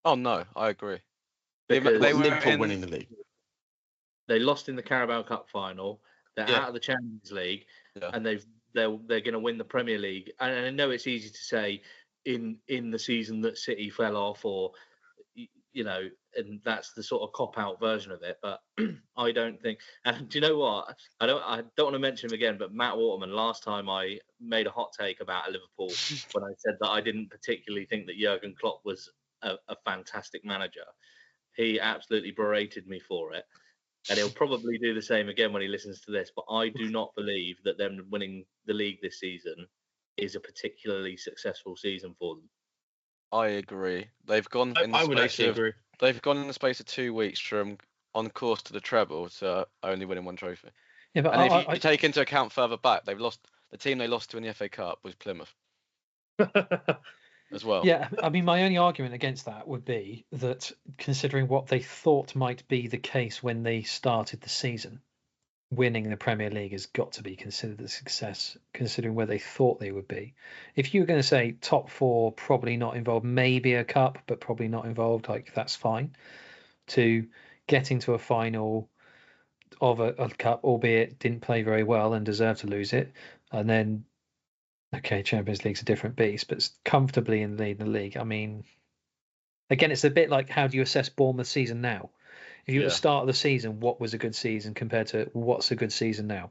Oh no, I agree. Because They were Liverpool in- winning the league. they lost in the Carabao Cup final. They're Yeah. out of the Champions League, Yeah. and they're going to win the Premier League. And I know it's easy to say in the season that City fell off, or you know, and that's the sort of cop out version of it. But I don't think. And do you know what? I don't want to mention him again, but Matt Waterman. Last time I made a hot take about Liverpool when I said that I didn't particularly think that Jurgen Klopp was a fantastic manager. He absolutely berated me for it. And he'll probably do the same again when he listens to this. But I do not believe that them winning the league this season is a particularly successful season for them. I agree. They've gone in the I would space actually of agree. they've gone in the space of 2 weeks from on course to the treble to only winning one trophy. Yeah, but And if you take into account further back, the team they lost to in the FA Cup was Plymouth as well. Yeah, I mean, my only argument against that would be that considering what they thought might be the case when they started the season, winning the Premier League has got to be considered a success, considering where they thought they would be. If you were going to say top four, probably not involved, maybe a cup, but probably not involved, like that's fine. To get into a final of a cup, albeit didn't play very well and deserved to lose it, and then okay, Champions League's a different beast, but it's comfortably in the league. I mean, again, it's a bit like how do you assess Bournemouth's season now? If you were at the start of the season, what was a good season compared to what's a good season now?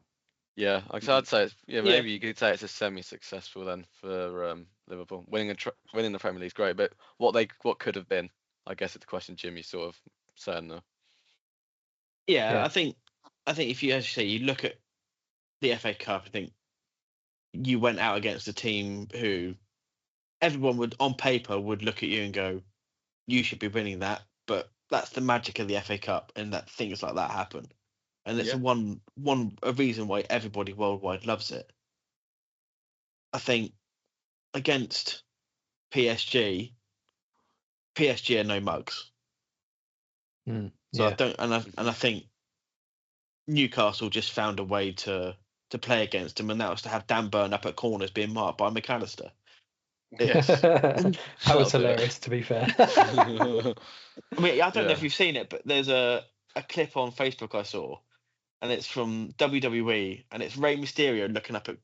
Yeah, I'd say maybe you could say it's a semi-successful then for Liverpool. Winning the Premier League is great, but what could have been? I guess it's the question Jimmy sort of saying there. Yeah, I think if you, as you say, you look at the FA Cup, I think you went out against a team who everyone would, on paper, would look at you and go, you should be winning that. But that's the magic of the FA Cup, and that things like that happen. And it's a reason why everybody worldwide loves it. I think against PSG are no mugs. So I think Newcastle just found a way to play against them, and that was to have Dan Burn up at corners being marked by McAllister. That was hilarious, to be fair. I mean, I don't know if you've seen it, but there's a clip on Facebook I saw, and it's from WWE, and it's Rey Mysterio looking up at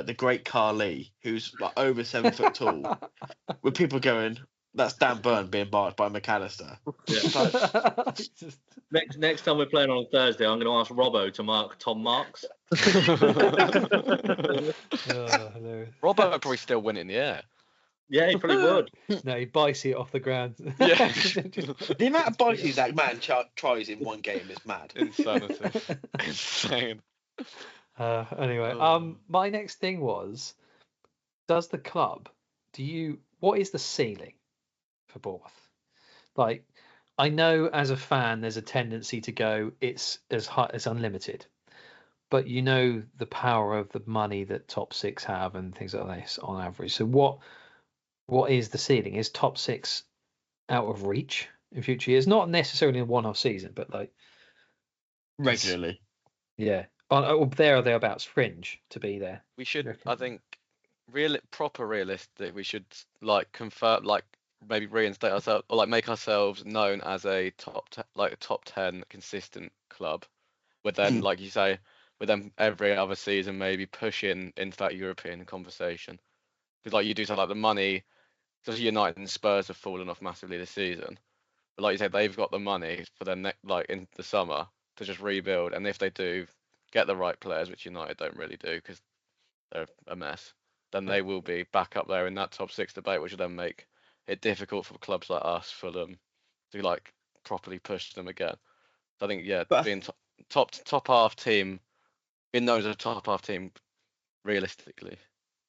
the great Carly, who's like over 7 foot tall, with people going, "That's Dan Burn being marked by McAllister." Next time we're playing on Thursday, I'm going to ask Robbo to mark Tom Marks. Robbo would probably still win it in the air. Yeah, he probably would. No, he bites it off the ground. Yeah. The amount of bites that man tries in one game is mad. Insanity. Insane. Anyway, my next thing was, does the club, what is the ceiling for Bournemouth? Like, I know as a fan, there's a tendency to go, it's as high as unlimited, but you know the power of the money that top six have and things like this on average. So what is the ceiling? Is top six out of reach in future years? Not necessarily in a one-off season, but like, regularly. Yeah, on there or thereabouts, fringe to be there. We should, reckon? I think, proper realistic. We should like confirm, like maybe reinstate ourselves, or like make ourselves known as a top 10 consistent club. With then, like you say, with them every other season maybe pushing into that European conversation. Because like you do say, like the money, because United and Spurs have fallen off massively this season. But like you said, they've got the money for their like in the summer to just rebuild, and if they do get the right players, which United don't really do because they're a mess, then they will be back up there in that top 6 debate, which will then make it difficult for clubs like us, Fulham, to like properly push them again. So I think But being top half team, being known as a top half team, realistically,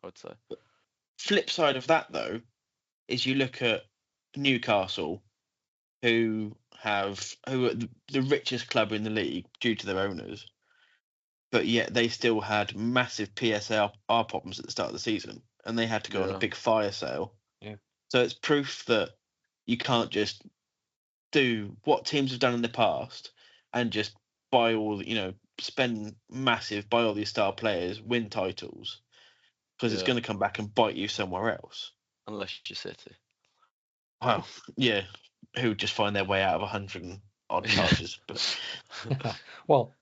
I would say. flip side of that though is you look at Newcastle, who are the richest club in the league due to their owners, but yet they still had massive PSR problems at the start of the season, and they had to go on a big fire sale. Yeah. So it's proof that you can't just do what teams have done in the past and just buy spend massive, buy all these star players, win titles, because it's going to come back and bite you somewhere else. Unless you're City. Well, yeah, who just find their way out of 100 and odd charges. But Well,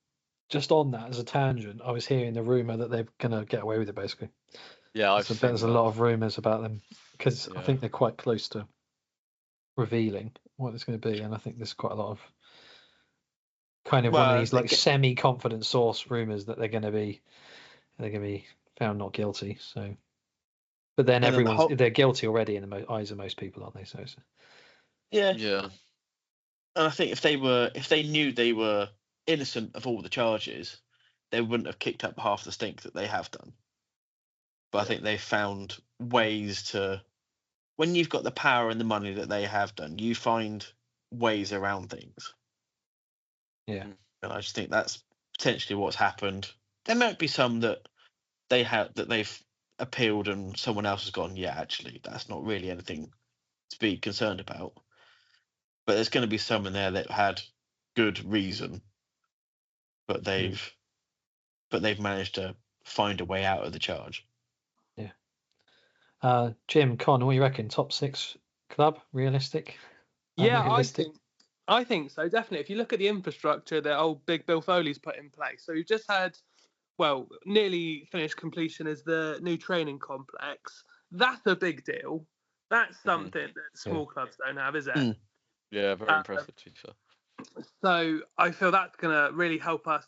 just on that as a tangent, I was hearing the rumor that they're going to get away with it. Basically, yeah, there's a lot of rumors about them because I Yeah. think they're quite close to revealing what it's going to be, and I think there's quite a lot of kind of one of these like semi-confident source rumors that they're going to be found not guilty. So, but then they're guilty already in the eyes of most people, aren't they? So yeah. And I think if they knew they were innocent of all the charges, they wouldn't have kicked up half the stink that they have done. But I think they found ways to, when you've got the power and the money that they have done, you find ways around things. Yeah. And I just think that's potentially what's happened. There might be some that they've appealed and someone else has gone, yeah, actually, that's not really anything to be concerned about. But there's going to be some in there that had good reason, but they've managed to find a way out of the charge. Yeah. Jim, Con, what do you reckon? Top 6 club, realistic? Yeah, I think so, definitely. If you look at the infrastructure that old Big Bill Foley's put in place, so we've just had, nearly finished completion is the new training complex. That's a big deal. That's something that small clubs don't have, is it? Yeah, very impressive to be fair. So I feel that's going to really help us,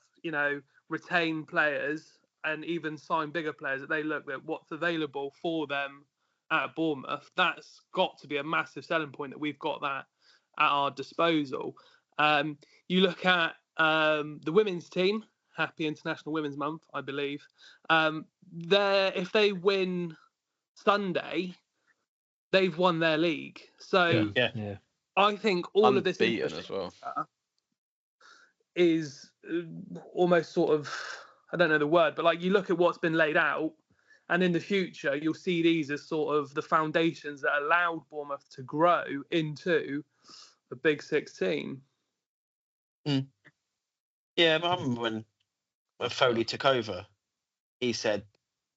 retain players and even sign bigger players that they look at what's available for them at Bournemouth. That's got to be a massive selling point that we've got that at our disposal. You look at the women's team, happy International Women's Month, I believe. If they win Sunday, they've won their league. So yeah. I think all of this as well is almost sort of, I don't know the word, but like you look at what's been laid out, and in the future you'll see these as sort of the foundations that allowed Bournemouth to grow into the Big 16. Yeah, but I remember when Foley took over, he said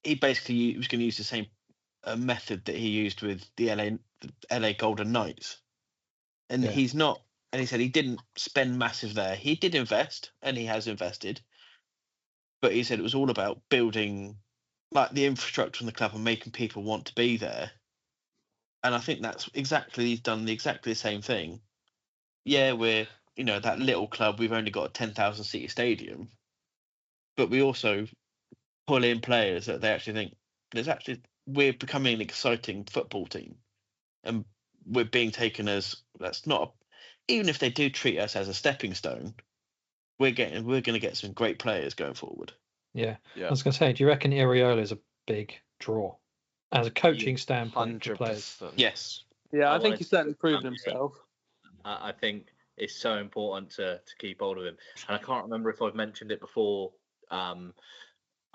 he basically was going to use the same method that he used with the LA Golden Knights. And he's not, and he said he didn't spend massive there. He did invest, and he has invested. But he said it was all about building like the infrastructure in the club and making people want to be there. And I think he's done exactly the same thing. Yeah, we're, that little club, we've only got a 10,000 seat stadium. But we also pull in players that they actually think we're becoming an exciting football team. And we're being taken as, even if they do treat us as a stepping stone, we're going to get some great players going forward. Yeah. I was going to say, do you reckon Iraola is a big draw as a coaching standpoint for players? Yes. Yeah, I think he's certainly proven himself. I think it's so important to keep hold of him. And I can't remember if I've mentioned it before. I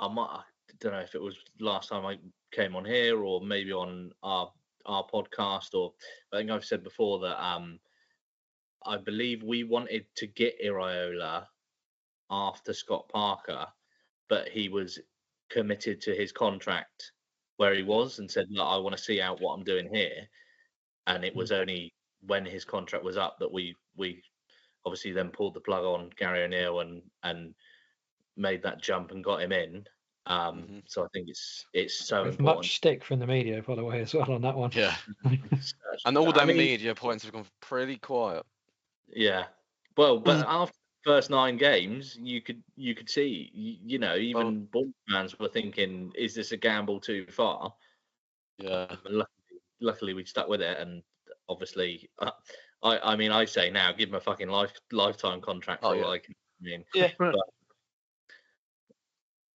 don't know if it was last time I came on here or maybe on our podcast, or I think I've said before that I believe we wanted to get Iraola after Scott Parker, but he was committed to his contract where he was and said, "Look, I want to see out what I'm doing here." And it was only when his contract was up that we obviously then pulled the plug on Gary O'Neill and made that jump and got him in. So I think it's so With important. much stick from the media, by the way, as well on that one. Yeah. And all the media points have gone pretty quiet. Yeah. Well, but after the first 9 games, you could see, even Bournemouth fans were thinking, is this a gamble too far? Yeah. Luckily, we stuck with it, and obviously, I say now, give him a fucking lifetime contract for all I can. I mean, Yeah. But,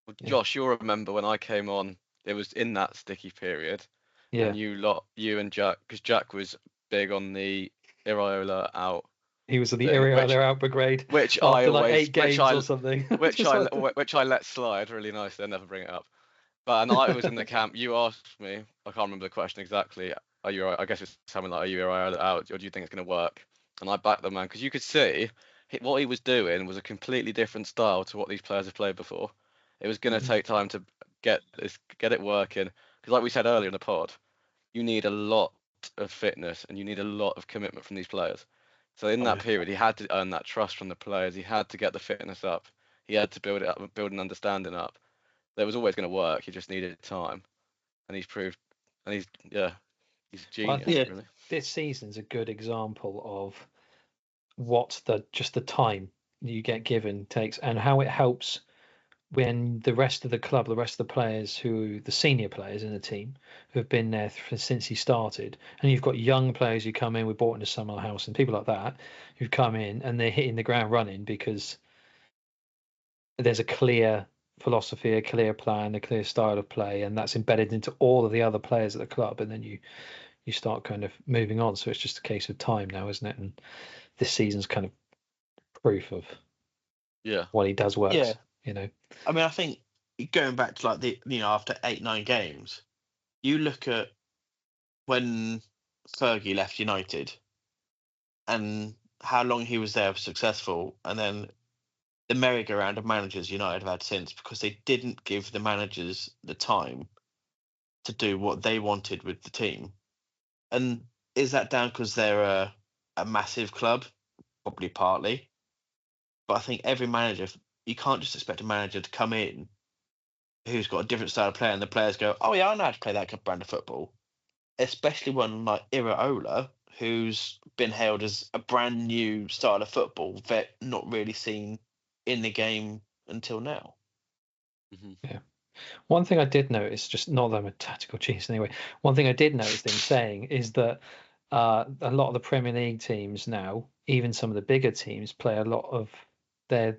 Well, Josh, you'll remember when I came on, it was in that sticky period. Yeah. And you and Jack, because Jack was big on the Iraola out. He was at the Iraola out brigade, which after I always, 8 games or something. which I let slide really nicely. I never bring it up. And I was in the camp. You asked me, I can't remember the question exactly. Are you? I guess it's something like, are you Iraola out, or do you think it's going to work? And I backed the man because you could see what he was doing was a completely different style to what these players have played before. It was going to take time to get it working. Because like we said earlier in the pod, you need a lot of fitness and you need a lot of commitment from these players. So in that period, he had to earn that trust from the players. He had to get the fitness up. He had to build it up, build an understanding up. That was always going to work. He just needed time, and he's proved. And he's genius. Really. This season's a good example of what the time you get given takes, and how it helps when the rest of the club, the rest of the players, the senior players in the team, who have been there since he started, and you've got young players who come in, we bought into Summer House and people like that, who've come in and they're hitting the ground running because there's a clear philosophy, a clear plan, a clear style of play, and that's embedded into all of the other players at the club, and then you start kind of moving on. So it's just a case of time now, isn't it? And this season's kind of proof of what he does works. Yeah. I mean, I think going back to like after 8-9 games, you look at when Fergie left United and how long he was there successful, and then the merry-go-round of managers United have had since, because they didn't give the managers the time to do what they wanted with the team. And is that down because they're a massive club? Probably partly. But I think every manager, you can't just expect a manager to come in who's got a different style of play and the players go, oh yeah, I know how to play that brand of football. Especially one like Iraola, who's been hailed as a brand new style of football that not really seen in the game until now. Yeah. One thing I did notice, just not that I'm a tactical genius anyway, one thing I did notice them saying is that a lot of the Premier League teams now, even some of the bigger teams, play a lot of they're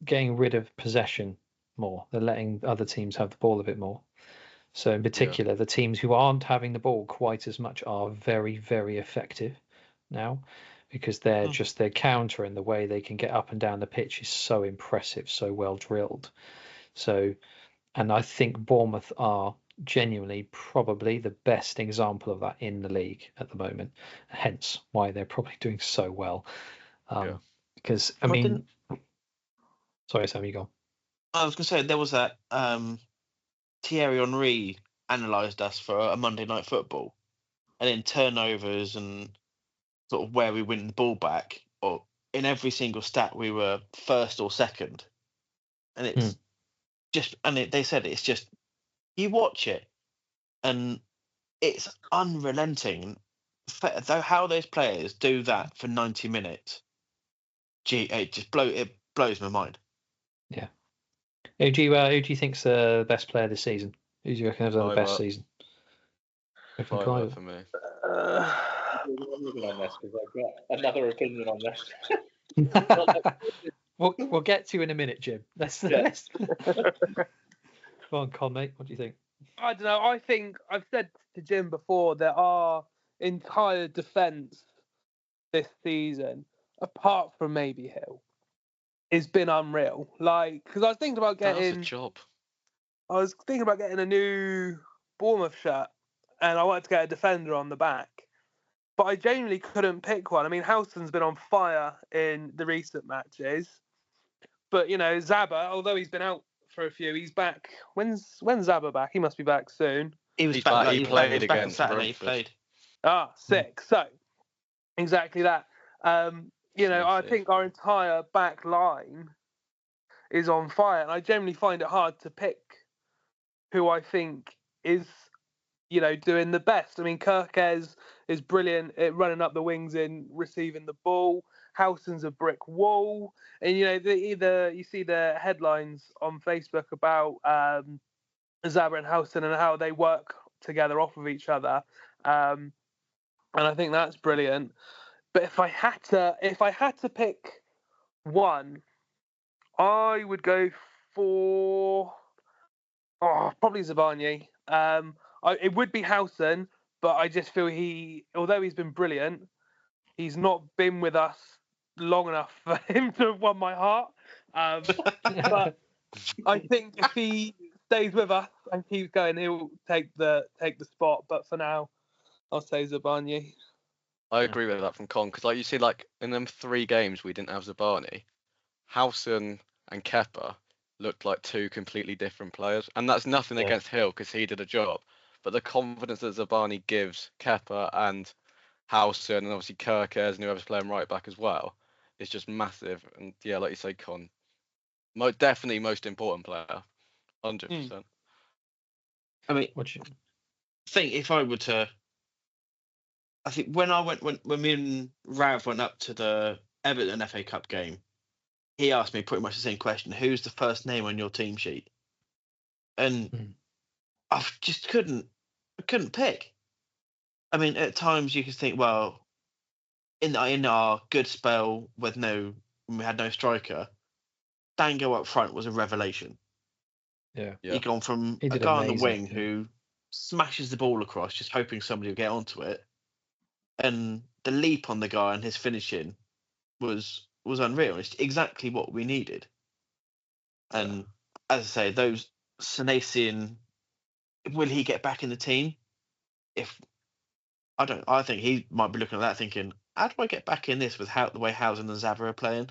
getting rid of possession more. They're letting other teams have the ball a bit more. So in particular, the teams who aren't having the ball quite as much are very, very effective now, because they're just their counter and the way they can get up and down the pitch is so impressive, so well drilled. So, and I think Bournemouth are genuinely probably the best example of that in the league at the moment, hence why they're probably doing so well. Because I mean, sorry, Sam, you go. I was going to say there was that Thierry Henry analysed us for a Monday Night Football, and in turnovers and sort of where we win the ball back, or in every single stat we were first or second, and it's just, and they said it's just, you watch it and it's unrelenting. Though how those players do that for 90 minutes, gee, it blows my mind. Yeah. Who do you think's the best player this season? Who do you reckon has had the best season? Clive for me. On this, because I've got another opinion on this. We'll get to you in a minute, Jim. Let's. Come on, Con, mate. What do you think? I don't know. I think I've said to Jim before that our entire defence this season, apart from maybe Hill, has been unreal. Like, because I was thinking about getting. That's a job. I was thinking about getting a new Bournemouth shirt, and I wanted to get a defender on the back, but I genuinely couldn't pick one. I mean, Houston's been on fire in the recent matches, But Zaba, although he's been out for a few, he's back. When's Zaba back? He must be back soon. He was He's back. back. Like, He he was back, played he was back on against Saturday. He Brentford. played. Sick. So exactly that. I think our entire back line is on fire, and I generally find it hard to pick who I think is, doing the best. I mean, Kirkes is brilliant at running up the wings and receiving the ball. Howson's a brick wall, and you see the headlines on Facebook about Zaba and Howson and how they work together off of each other, and I think that's brilliant. But if I had to pick one, I would go for probably Zabani. It would be Howson, but I just feel although he's been brilliant, he's not been with us long enough for him to have won my heart. But I think if he stays with us and keeps going, he'll take the spot. But for now, I'll say Zabani. I agree with that from Con, because like you see, like in them 3 games we didn't have Zabani, Howson and Kepa looked like 2 completely different players, and that's nothing against Hill because he did a job, but the confidence that Zabani gives Kepa and Howson and obviously Kirkes and whoever's playing right back as well is just massive. And yeah, like you say, Con, definitely most important player, 100%. I mean, if I were to, I think when me and Rav went up to the Everton FA Cup game, he asked me pretty much the same question: who's the first name on your team sheet? And I just couldn't pick. I mean, at times you could think, well, in our good spell when we had no striker, Dango up front was a revelation. Yeah. He'd gone from a guy on the wing who smashes the ball across, just hoping somebody will get onto it, and the leap on the guy and his finishing was unreal. It's exactly what we needed. And as I say, those Senesian, will he get back in the team? I think he might be looking at that thinking, how do I get back in this with the way Howson and Zava are playing?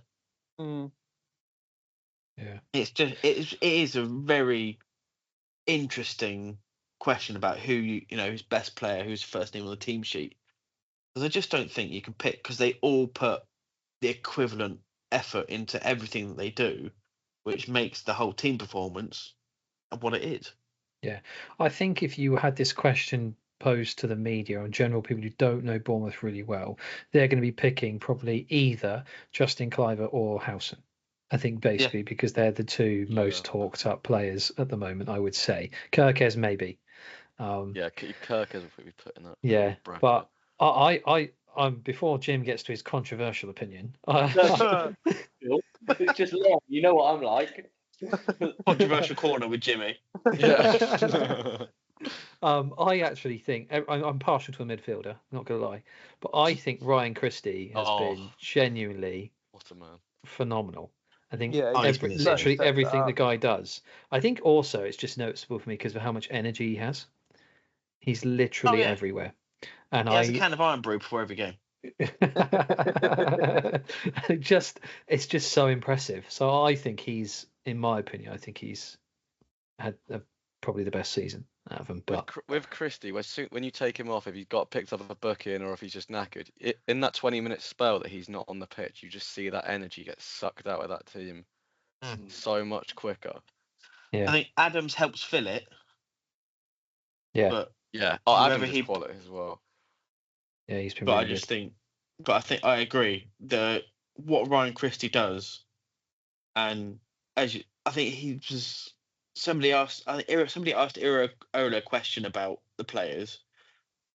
Yeah. It is a very interesting question about who's best player, who's first name on the team sheet. Because I just don't think you can pick, because they all put the equivalent effort into everything that they do, which makes the whole team performance what it is. Yeah, I think if you had this question posed to the media and general people who don't know Bournemouth really well, they're going to be picking probably either Justin Cliver or Howson. I think basically because they're the 2 most talked up players at the moment, I would say. Kirkes maybe. Kirkes will be putting that. Yeah, but I'm before Jim gets to his controversial opinion. It's just long. You know what I'm like. Controversial corner with Jimmy. Yeah. I actually think I'm partial to a midfielder, not gonna lie, but I think Ryan Christie has been genuinely phenomenal. I think literally everything the guy does. I think also it's just noticeable for me because of how much energy he has. He's literally everywhere, and he has a can of Iron Brew before every game. It's just so impressive. So I think in my opinion, he's had probably the best season out of them. But with Christie, when you take him off, if he's got picked up a booking or if he's just knackered, in that 20-minute spell that he's not on the pitch, you just see that energy get sucked out of that team so much quicker. I think Adams helps fill it. Yeah. Adams is quality as well. Yeah, he's been. But really I think I agree. What Ryan Christie does, and I think he was. Somebody asked Ira Ola a question about the players,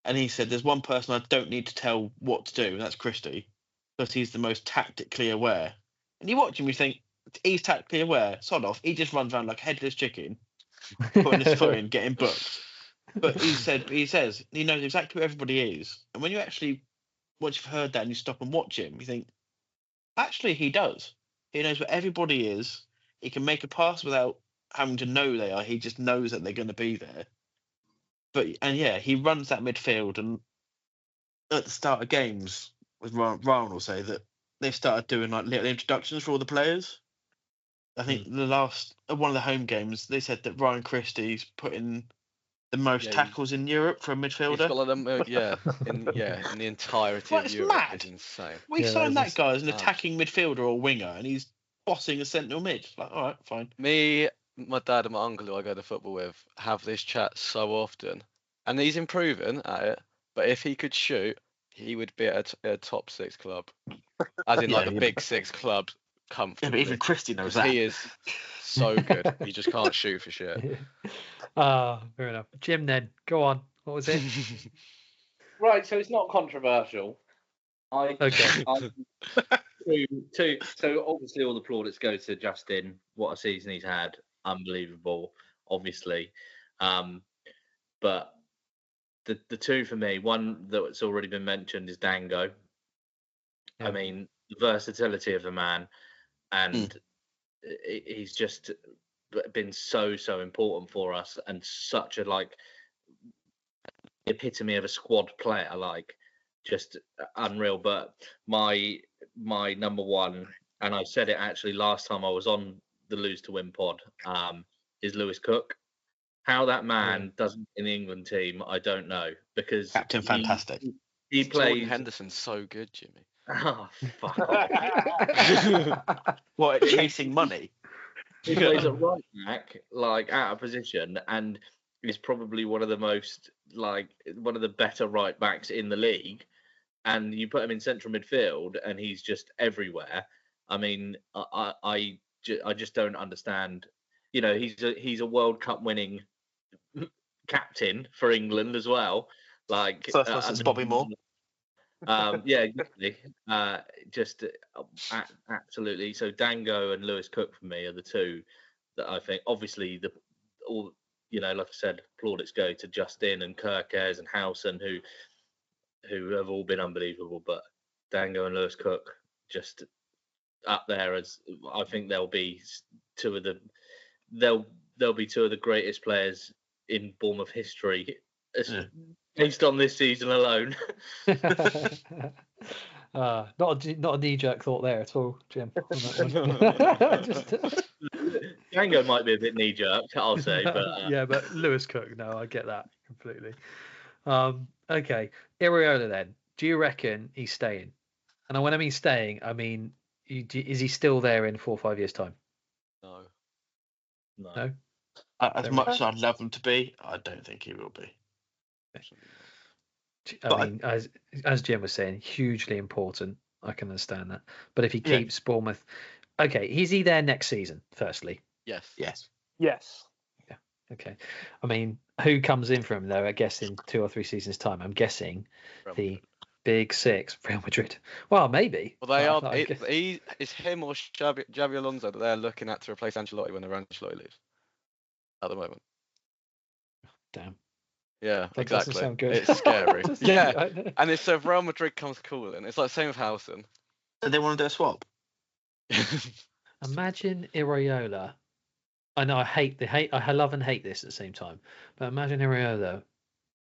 and he said, "There's one person I don't need to tell what to do, and that's Christie, because he's the most tactically aware." And you watch him, you think he's tactically aware. Sod off, he just runs around like a headless chicken, putting his foot in, getting booked. But he says he knows exactly who everybody is, and when you actually once you've heard that and you stop and watch him, you think, actually, he does. He knows where everybody is. He can make a pass without having to know they are. He just knows that they're going to be there. He runs that midfield. And at the start of games, with Ryan will say that they've started doing like little introductions for all the players. I think the last one of the home games, they said that Ryan Christie's put in the most tackles in Europe for a midfielder. He's got like in the entirety of It's Europe. mad. It's insane. We signed that guy as an nuts. attacking midfielder or winger, and he's bossing a central mid. Like, all right, fine. Me, my dad, and my uncle, who I go to football with, have this chat so often, and he's improving at it. But if he could shoot, he would be at a top 6 club, as in like a big 6 club, comfortably. Yeah, but even Christie knows that. He is so good. He just can't shoot for shit. Fair enough. Jim, then go on. What was it? Right, so it's not controversial. Okay. So obviously all the plaudits go to Justin. What a season he's had. Unbelievable, obviously. But the two for me, one that's already been mentioned is Dango. Yeah. I mean, the versatility of the man, and he's just been so important for us, and such a like epitome of a squad player, like just unreal. But my number one, and I said it actually last time I was on the Lose to Win pod, is Lewis Cook. How that man doesn't in the England team, I don't know, because Captain Fantastic. He plays. Jordan Henderson's so good, Jimmy. Oh, fuck off. What, chasing money? He plays at right back, like out of position, and is probably one of the better right backs in the league. And you put him in central midfield, and he's just everywhere. I mean, I just don't understand. You know, he's a World Cup winning captain for England as well. Like First one since Bobby Moore. Yeah, exactly. Absolutely. So Dango and Lewis Cook for me are the two that I think. Obviously, like I said, plaudits go to Justin and Kirkes and Howson, who have all been unbelievable. But Dango and Lewis Cook just up there as I think they'll be two of the greatest players in Bournemouth history. Based on this season alone. Not a knee-jerk thought there at all, Jim. Django might be a bit knee-jerk, I'll say. But yeah, but Lewis Cook, no, I get that completely. Okay, Iraola then. Do you reckon he's staying? And when I mean staying, I mean, is he still there in 4 or 5 years' time? No. As much as I'd love him to be, I don't think he will be. I mean, as Jim was saying, hugely important. I can understand that. But if he keeps Bournemouth, okay, is he there next season? Firstly, yes. Yeah. Okay. I mean, who comes in for him though? I guess in 2 or 3 seasons' time. I'm guessing the Big Six, Real Madrid. Well, maybe. Well, they are. It's him or Xabi Alonso that they're looking at to replace Ancelotti when Ancelotti leaves. At the moment. Damn. Yeah, that exactly. Doesn't sound good. It's scary. Yeah, and it's so if Real Madrid comes calling, it's like same with Howson. Do they want to do a swap? Imagine Iraola. I know I love and hate this at the same time, but imagine Iraola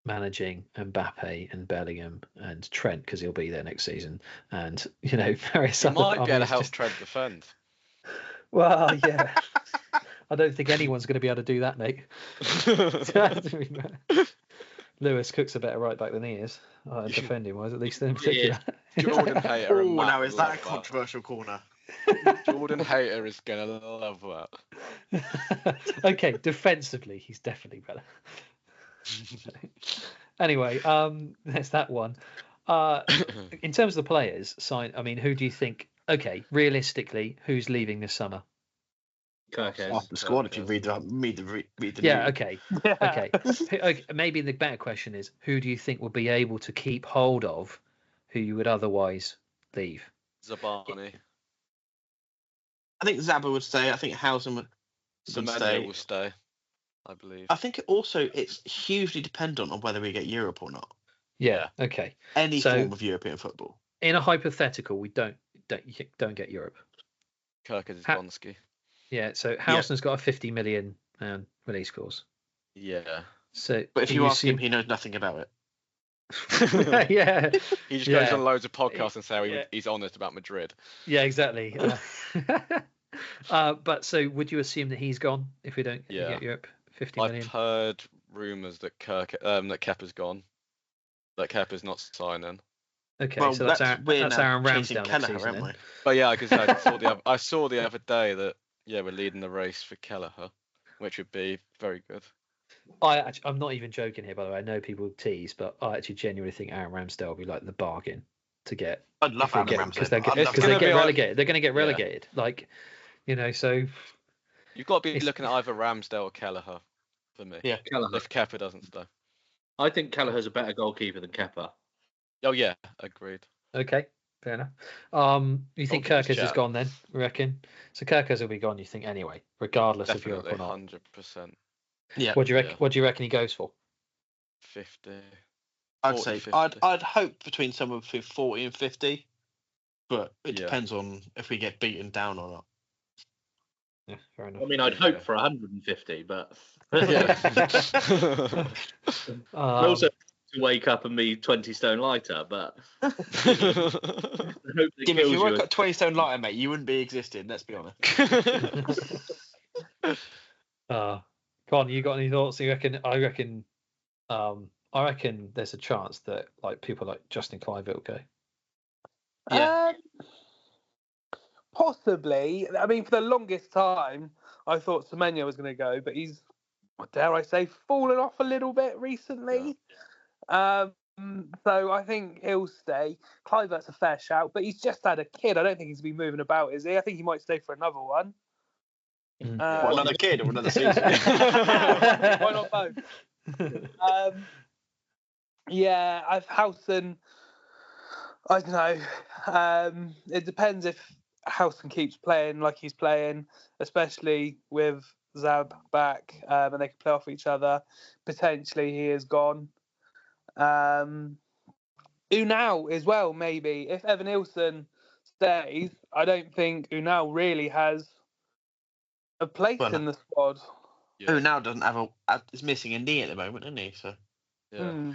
managing Mbappe and Bellingham and Trent because he'll be there next season, and various He other. might be able to help Trent defend. Well, yeah. I don't think anyone's going to be able to do that, mate. Lewis Cook's a better right back than he is, defending wise, at least in particular. Jordan Hater. Oh, now is that a controversial corner? Jordan Hater is going to love that. Okay, defensively, he's definitely better. Anyway, that's that one. In terms of the players signed, I mean, who do you think? Okay, realistically, who's leaving this summer? Kirkes. Off the squad, if you read the yeah, news. okay. Okay. Maybe the better question is, who do you think will be able to keep hold of who you would otherwise leave? Zabani. I think Zaba would stay. I think Howson would stay. Will stay, I believe. I think it's hugely dependent on whether we get Europe or not. Yeah. Okay. Any form of European football. In a hypothetical, we don't get Europe. Kirkes is Gonski. Yeah, so Howson's got a 50 million release clause. Yeah. So, but if you ask him, he knows nothing about it. Yeah. He just goes on loads of podcasts and says he's honest about Madrid. Yeah, exactly. But so would you assume that he's gone if we don't Yeah. get Europe 50 I've million? heard rumours that that Kepa's gone. That Kepa's not signing. Okay, Well, so that's we're now Aaron chasing Ramsdale next Kelleher, season aren't then. we? But yeah, because I saw the other day that we're leading the race for Kelleher, which would be very good. I'm not even joking here, by the way. I know people tease, but I actually genuinely think Aaron Ramsdale will be like the bargain to get. I'd love Aaron Ramsdale. Because they I'd love get gonna be relegated. They're going to get Yeah. relegated. Like, so You've got to be It's- looking at either Ramsdale or Kelleher for me. Yeah. Kelleher. If Kepa doesn't stay. I think Kelleher's a better goalkeeper than Kepa. Oh yeah, agreed. okay, fair enough. You think Goalkeeper's Kirkers is chat. gone then? You reckon? So Kirkers will be gone. You think anyway, regardless Definitely, of Europe or not. 100%. Yeah. What do you reckon? Yeah. What do you reckon he goes for? 50. I'd 40, say 50. I'd hope between somewhere between 40 and 50, but it Yeah. depends on if we get beaten down or not. Yeah, fair enough. I mean, I'd hope for 150, but Yeah. I'd also to wake up and be 20 stone lighter. But I hope it If kills you woke you. up 20 stone lighter, mate, you wouldn't be existing. Let's be honest. Con, you got any thoughts? You reckon? I reckon there's a chance that like people like Justin Clive will go. Yeah. Possibly. I mean, for the longest time, I thought Semenyo was going to go, but he's, dare I say, fallen off a little bit recently. So I think he'll stay. Clivert's a fair shout, but he's just had a kid. I don't think he's been moving about, is he? I think he might stay for another one. What, another kid or another season? Why not both? Yeah, I've Housen. I don't know. It depends if Housen keeps playing like he's playing, especially with Zab back, and they can play off each other. Potentially, he is gone. Unal as well, maybe. If Evan Nilsson stays, I don't think Unal really has a place in the squad. Who now doesn't have is missing a knee at the moment, isn't he? So Yeah.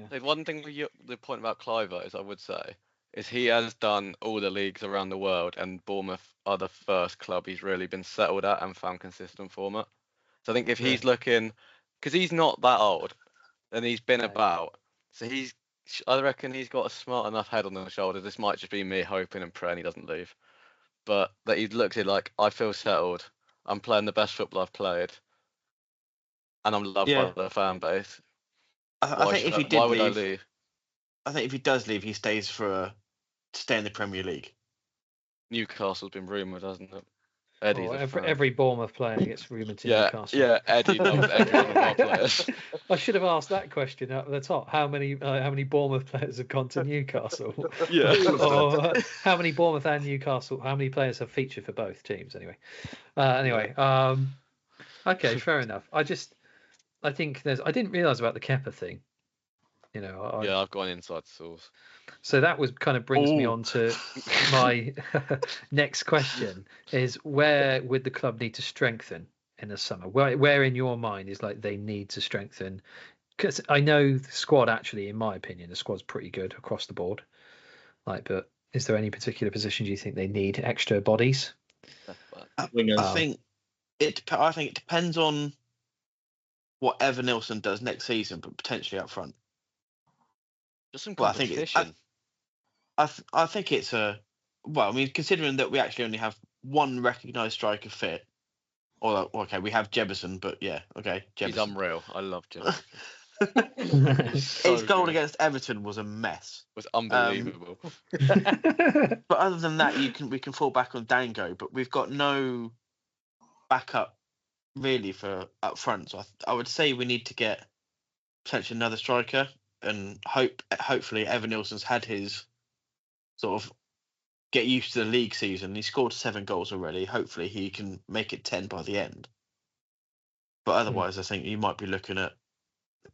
The one thing the point about Cliver is I would say is he has done all the leagues around the world, and Bournemouth are the first club he's really been settled at and found consistent form at. So I think if he's looking, because he's not that old, and he's been about, so I reckon he's got a smart enough head on the shoulder. This might just be me hoping and praying he doesn't leave, but that he looks at like, I feel settled. I'm playing the best football I've played, and I'm loved by the fan base. I think if he did why would I leave, leave? I think if he does leave, he stays to stay in the Premier League. Newcastle's been rumoured, hasn't it? Eddie's a fan. Every Bournemouth player gets rumoured to Newcastle. Yeah, Eddie loves every one of our players. I should have asked that question at the top. How many Bournemouth players have gone to Newcastle? Yeah. Or how many Bournemouth and Newcastle? How many players have featured for both teams? Anyway. Okay, fair enough. I think I didn't realise about the Kepa thing. I've got an inside source. So that brings me on to my next question: is where would the club need to strengthen in the summer? Where in your mind is like they need to strengthen? Because I know the squad, actually, in my opinion, the squad's pretty good across the board. But is there any particular positions you think they need extra bodies? I think it depends on what Evan Nilsson does next season, but potentially up front. Just some competition. I think it's considering that we actually only have one recognised striker fit. We have Jebison, but Jebison. He's unreal. I love Jebison. His goal against Everton was a mess. It was unbelievable. But other than that, we can fall back on Dango, but we've got no backup really for up front. So I would say we need to get potentially another striker, and hopefully Evan Nilsson's had his sort of get used to the league season. He scored 7 goals already. Hopefully he can make it 10 by the end. But otherwise, I think you might be looking at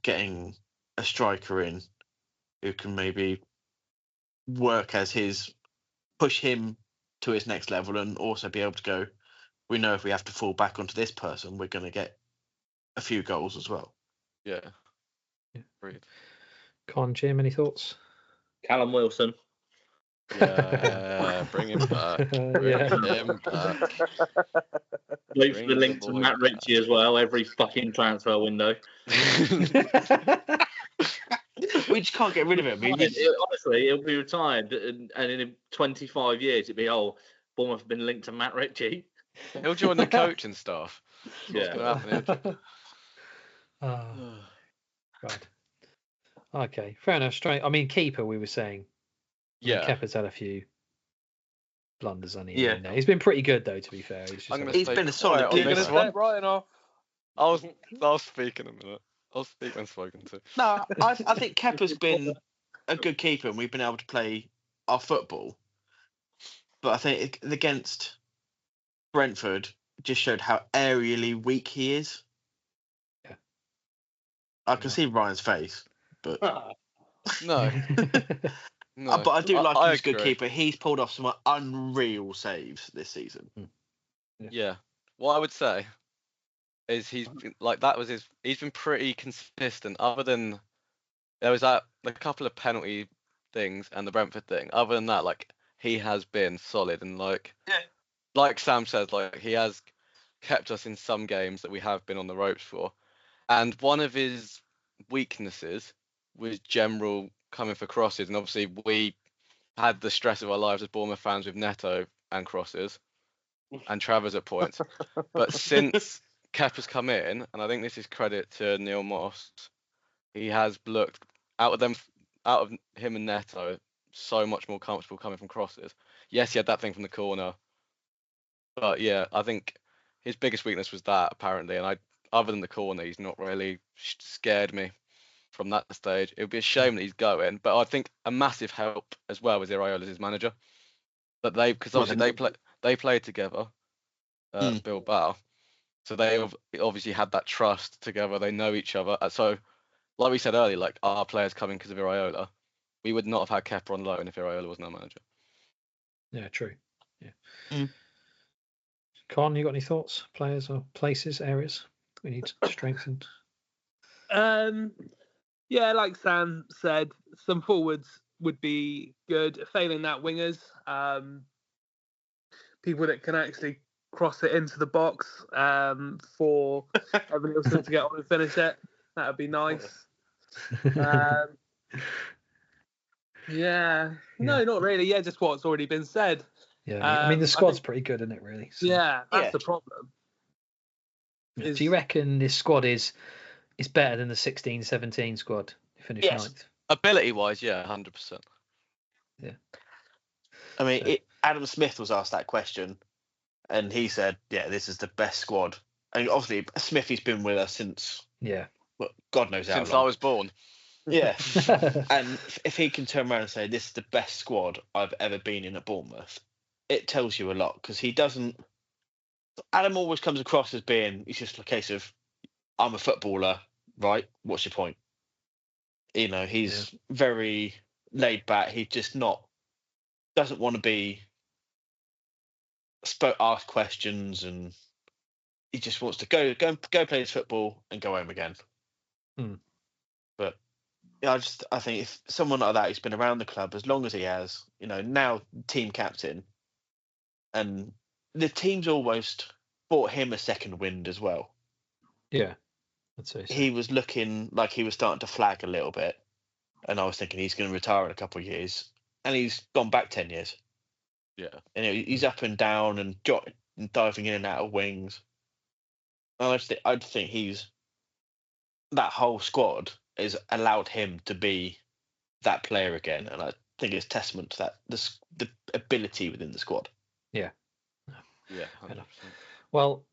getting a striker in who can maybe work as push him to his next level, and also be able to go, we know if we have to fall back onto this person, we're going to get a few goals as well. Yeah. Brilliant. Con, Jim, any thoughts? Callum Wilson. Yeah, bring him back. Bring him back. Wait for the Bring link the to boy Matt Ritchie as well. Every fucking transfer window. We just can't get rid of him. Honestly, it'll be retired, and in 25 years, it'll be Bournemouth have been linked to Matt Ritchie. He'll join the coaching staff. That's what's Yeah. going to happen. Oh, right. Okay, fair enough. Straight. I mean, keeper. We were saying. Yeah. Kepa's had a few blunders on him. Yeah. In there. He's been pretty good though. To be fair, I'm just gonna He's stay been a quiet solid on You're keeper. going this to one. step right off. I'll speak in a minute. I'll speak when spoken to. No, I think Kepa's been a good keeper, and we've been able to play our football. But I think against Brentford, just showed how aerially weak he is. Yeah. I can see Ryan's face, but No. No. but I do like him I as a good agree. keeper. He's pulled off some unreal saves this season. Yeah. What I would say is he's been pretty consistent. Other than there was a couple of penalty things and the Brentford thing. Other than that, like he has been solid and like Sam says, like he has kept us in some games that we have been on the ropes for. And one of his weaknesses was general coming for crosses, and obviously we had the stress of our lives as Bournemouth fans with Neto and crosses and Travers at points. But since Kepa's come in, and I think this is credit to Neil Moss, he has looked out of him and Neto so much more comfortable coming from crosses. Yes, he had that thing from the corner, but yeah, I think his biggest weakness was that apparently, and other than the corner, he's not really scared me from that stage. It would be a shame that he's going, but I think a massive help as well was Iraola as his manager. But because obviously they played together at Bilbao, so they obviously had that trust together. They know each other. So, like we said earlier, like our players coming because of Iraola, we would not have had Kepa on loan if Iraola wasn't our manager. Yeah, true. Yeah. Con, you got any thoughts? Players or places, areas we need strengthened? Yeah, like Sam said, some forwards would be good. Failing that, wingers, people that can actually cross it into the box for Evan Nielsen to get on and finish it. That would be nice. Yeah, no, not really. Yeah, just what's already been said. Yeah, I mean the squad's pretty good, isn't it? Really. So. Yeah, that's the problem. Do you reckon this squad is better than the 16-17 squad who finished ninth? Ability-wise, yeah, 100%. Yeah. I mean, Adam Smith was asked that question, and he said, "Yeah, this is the best squad." And obviously, Smithy's been with us since God knows how long. Since I was born. Yeah, and if he can turn around and say, "This is the best squad I've ever been in at Bournemouth," it tells you a lot, because he doesn't. Adam always comes across as being, it's just a case of, I'm a footballer, right? What's your point? You know, he's very laid back. He's just doesn't want to be asked questions, and he just wants to go play his football and go home again. But yeah, I think if someone like that who's been around the club as long as he has, you know, now team captain, and the team's almost bought him a second wind as well. Yeah, I'd say so. He was looking like he was starting to flag a little bit, and I was thinking he's going to retire in a couple of years, and he's gone back 10 years. Yeah, and he's up and down and diving in and out of wings. And I'd think that whole squad has allowed him to be that player again, and I think it's testament to that the ability within the squad. Yeah. Yeah. 100%. Well,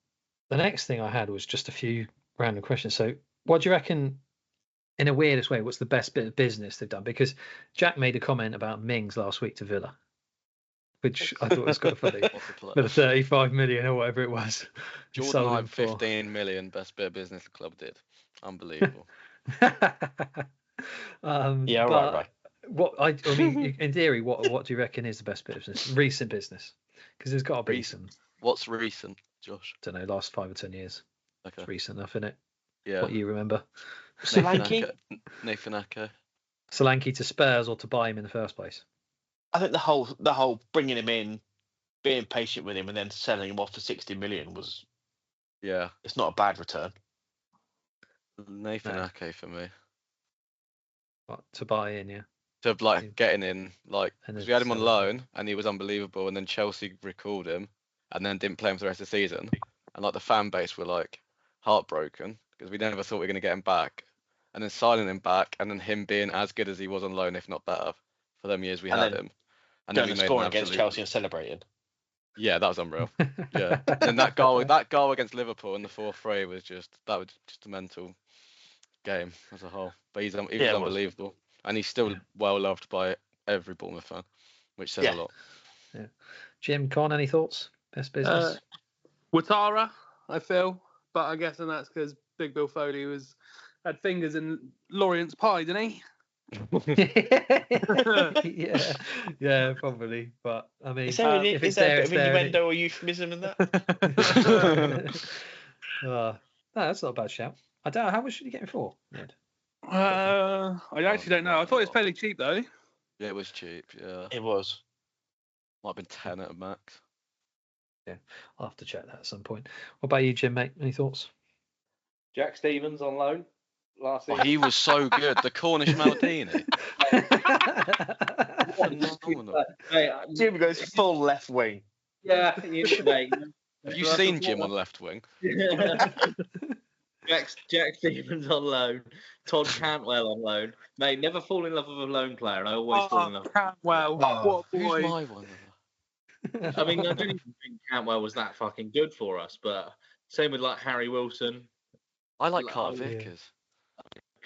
the next thing I had was just a few random questions. So, what do you reckon, in a weirdest way, what's the best bit of business they've done? Because Jack made a comment about Mings last week to Villa, which I thought was quite funny. For the 35 million or whatever it was. Jordan Hyde, 15 million, best bit of business the club did. Unbelievable. Right. What I mean, in theory, what do you reckon is the best bit of business? Recent business, because there's got to be some. What's recent, Josh? Don't know, last 5 or 10 years. Okay. It's recent enough, isn't it? Yeah. What you remember? Solanke Nathan Ake. Solanke to Spurs, or to buy him in the first place? I think the whole bringing him in, being patient with him, and then selling him off for 60 million was. Yeah. It's not a bad return. Nathan Ake for me. What, to buy in, yeah. To getting in, And because then we had him on sell him. loan and he was unbelievable, and then Chelsea recalled him and then didn't play him for the rest of the season, and the fan base were heartbroken because we never thought we were going to get him back, and then signing him back and then him being as good as he was on loan, if not better, for them years we had him, and then we made scoring him against Chelsea and celebrating. Yeah, that was unreal. Yeah, and that goal against Liverpool in the 4-3 was just a mental game as a whole. But he was unbelievable, and he's still well loved by every Bournemouth fan, which says a lot. Yeah. Jim, Con, any thoughts? Best business? Ouattara, I feel, but I guess that's because Big Bill Foley had fingers in Lorient's pie, didn't he? yeah, probably. But I mean, Is there a bit of innuendo or euphemism in that? No, that's not a bad shout. I don't know, how much should you get him for? I actually don't know. I thought it was fairly cheap though. Yeah, it was cheap. Yeah, It was. Might have been 10 at a max. Yeah, I'll have to check that at some point. What about you, Jim, mate? Any thoughts? Jack Stevens on loan last season. He was so good. The Cornish Maldini. Jim goes full left wing. Yeah, mate. Have you seen Jim on left wing? Jack Stevens on loan, Todd Cantwell on loan. Mate, never fall in love with a loan player, and I always fall in love. Cantwell, what a boy! Who's my one? I mean, I don't even think Cantwell was that fucking good for us, but same with Harry Wilson. I like Carter Vickers.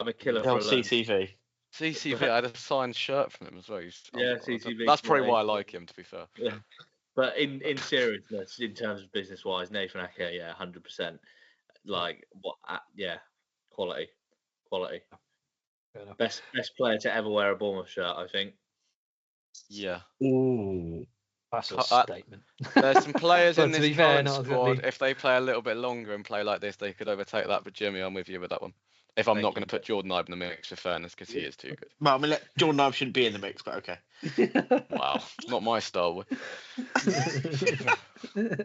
I'm a killer for a loan. CCV. CCV, I had a signed shirt from him as well. CCV. That's probably why I like him, to be fair. Yeah. But in seriousness, in terms of business wise, Nathan Ake, 100%. Quality. Best player to ever wear a Bournemouth shirt, I think. Yeah. Ooh. That's a statement. There's some players in to be this fair, current not squad, exactly. if they play a little bit longer and play like this, they could overtake that. But Jimmy, I'm with you with that one. If I'm not going to put Jordan Ibe in the mix, for fairness, because he is too good. Well, I mean, Jordan Ibe shouldn't be in the mix, but okay. Wow, not my style.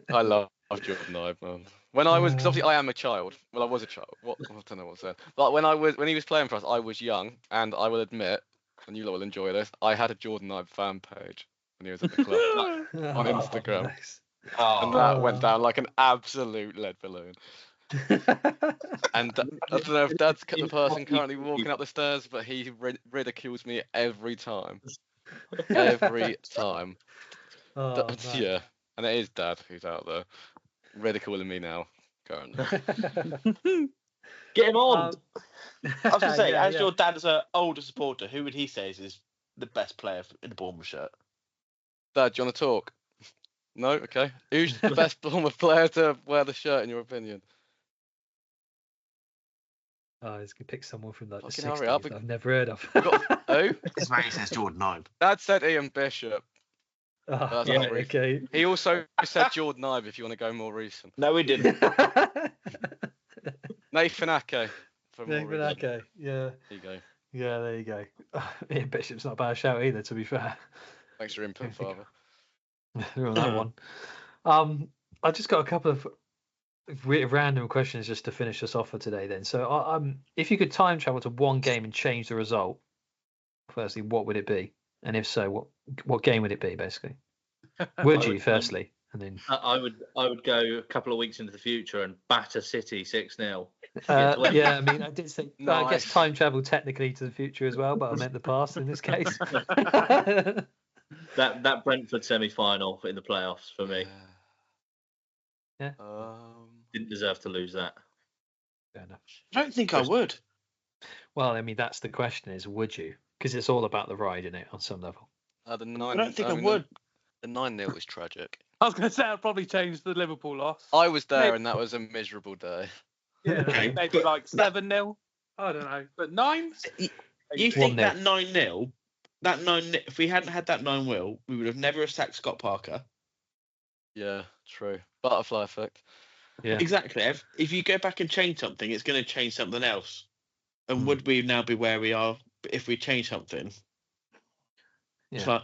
I love Jordan Ibe, man. When I was, because obviously I am a child. Well, I was a child. I don't know what to say. But when he was playing for us, I was young, and I will admit, and you lot will enjoy this, I had a Jordan Ibe fan page when he was at the club on Instagram. Nice. And that went down like an absolute lead balloon. And I don't know if Dad's the person currently walking up the stairs, but he ridicules me every time. Every time. Yeah, and it is Dad who's out there ridiculing me now currently. Get him on. I was going to say, as your dad is an older supporter, who would he say is the best player in the Bournemouth shirt? Dad, do you want to talk? No? Okay. Who's the best Bournemouth player to wear the shirt in your opinion? Oh, he's going to pick someone from the Fucking 60s hurry up. that I've never heard of. Who? His mate says Jordan Ibe. Dad said Ian Bishop. Oh, right, okay. He also said Jordan Ibe if you want to go more recent. No, he didn't. Nathan Ake. Nathan Ake, yeah. There you go. Yeah, there you go. Ian Bishop's not a bad shout either, to be fair. Thanks for your input, Father. On that one. I just got a couple of random questions just to finish us off for today then. So if you could time travel to one game and change the result, firstly, what would it be? And if so, what game would it be, basically? Would you, firstly? And then I would go a couple of weeks into the future and batter City 6-0. Yeah, I mean, I did say, Nice. I guess time travel technically to the future as well, but I meant the past in this case. That Brentford semi-final in the playoffs for me. Yeah. Didn't deserve to lose that. Fair enough. I don't think I would. Well, I mean, that's the question: is would you? Because it's all about the ride, isn't it? On some level. I don't think I would. The 9-0 was tragic. I was going to say I'd probably change the Liverpool loss. I was there, and that was a miserable day. Yeah, maybe like 7-0. I don't know, but 9. You think 1-0. that 9-0? That 9. If we hadn't had that 9-0, we would have never sacked Scott Parker. Yeah, true. Butterfly effect. Yeah. Exactly. If you go back and change something, it's going to change something else. And would we now be where we are if we change something? Yeah. It's like,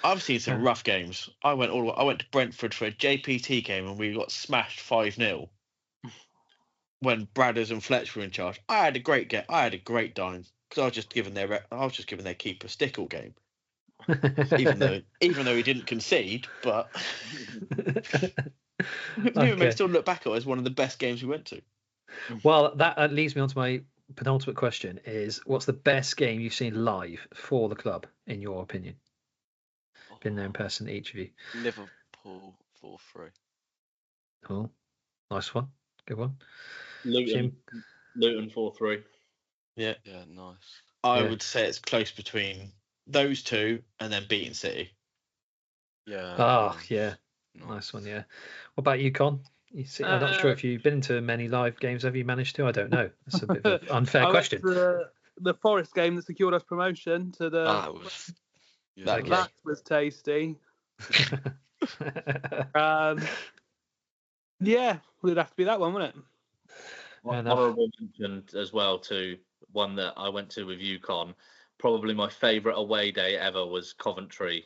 I've seen some rough games. I went to Brentford for a JPT game and we got smashed 5-0 when Bradders and Fletcher were in charge. I had a great dime because I was just giving their keeper stick all game. even though he didn't concede, but I still look back at it as one of the best games we went to. Well, that leads me on to my penultimate question: is what's the best game you've seen live for the club, in your opinion? Been there in person, each of you. Liverpool 4-3. Oh, nice one, good one. Luton 4-3. Yeah, nice. I would say it's close between those two and then beating City. Yeah. Oh, yeah. Nice one, yeah. What about you, Con? I'm not sure if you've been to many live games. Have you managed to? I don't know. That's a bit of an unfair question. Went to the Forest game that secured us promotion to the. That was tasty. Yeah, would have to be that one, wouldn't it? Honourable mention as well to one that I went to with UConn. Probably my favourite away day ever was Coventry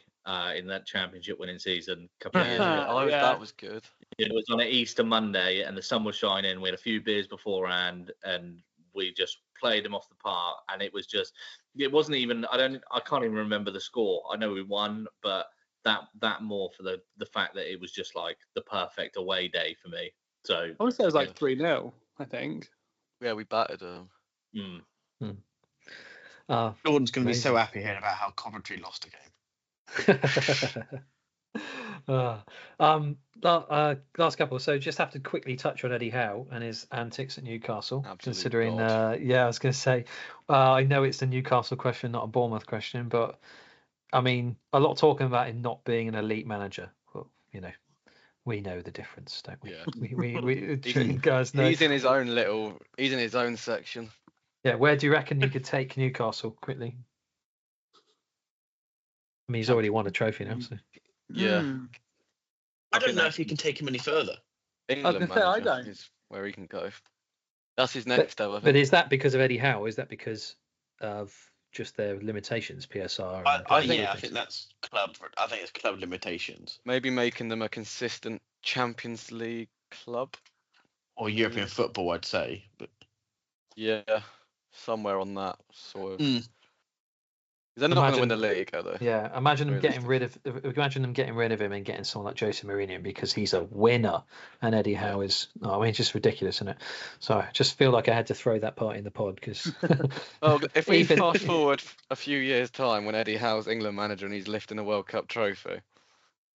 in that championship winning season a couple of years ago. That was good. It was on an Easter Monday and the sun was shining. We had a few beers beforehand and we just played them off the park. And it wasn't even, I can't even remember the score. I know we won, but that more for the fact that it was just like the perfect away day for me. So I want to say it was like 3-0, I think. Yeah, we battered them. Jordan's going to be so happy hearing about how Coventry lost a game. Last couple. So just have to quickly touch on Eddie Howe and his antics at Newcastle. Absolute I was going to say, I know it's a Newcastle question, not a Bournemouth question, but I mean, a lot of talking about him not being an elite manager. Well, we know the difference, don't we? Yeah. We guys know. He's in his own section. Yeah, where do you reckon you could take Newcastle quickly? I mean, he's already won a trophy now, so. Yeah. I don't know if you can take him any further. England manager is where he can go. That's his next step, I think. But is that because of Eddie Howe? Is that because of just their limitations, PSR? I think that's club. I think it's club limitations. Maybe making them a consistent Champions League club or European football, I'd say. But yeah, somewhere on that sort of. They're not going to win the league, are they? Yeah, imagine them getting rid of him and getting someone like Jose Mourinho because he's a winner, and Eddie Howe is. I mean, it's just ridiculous, isn't it? So I just feel like I had to throw that part in the pod because. Well, if we fast forward a few years' time when Eddie Howe's England manager and he's lifting a World Cup trophy,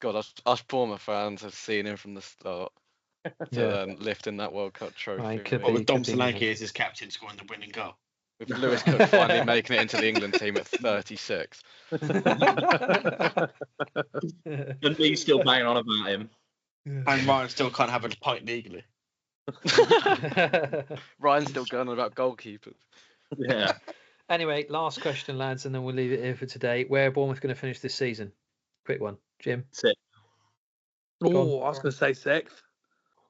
God, us Bournemouth fans have seen him from the start to then lifting that World Cup trophy. With Dom Solanke as his captain scoring the winning goal. With Lewis Cook finally making it into the England team at 36. And me still banging on about him. And Ryan still can't have a pint legally. Ryan's still going on about goalkeepers. Yeah. Anyway, last question, lads, and then we'll leave it here for today. Where are Bournemouth going to finish this season? Quick one. Jim? 6th. Oh, I was going to say 6th.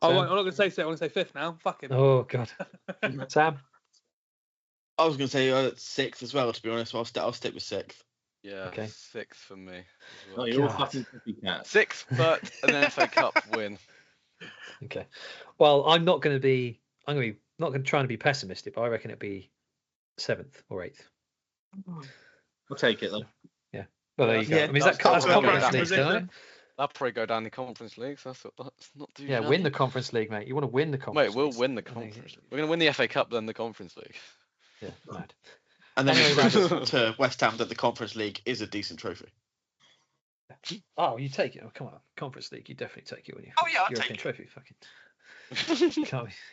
I'm not going to say 6th. I'm going to say 5th now. Fucking. Oh, God. Sam? I was going to say 6th as well, to be honest. I'll stick with 6th. Yeah, okay. 6th for me. Well. Oh, you're all fucking copycats. 6th, but an FA Cup win. Okay. Well, I'm not going to try and be pessimistic, but I reckon it'd be 7th or 8th. I'll take it though. Yeah. Well, there you go. I mean, that's Conference League, isn't it? That'll probably go down the Conference League, so that's not too bad. Win the Conference League, mate. You want to win the Conference League. We'll win the Conference League. We're going to win the FA Cup, then the Conference League. Yeah, mad. And then we prove to West Ham that the Conference League is a decent trophy. Oh, you take it. Oh, come on. Conference League, you definitely take it when you European trophy. Fucking.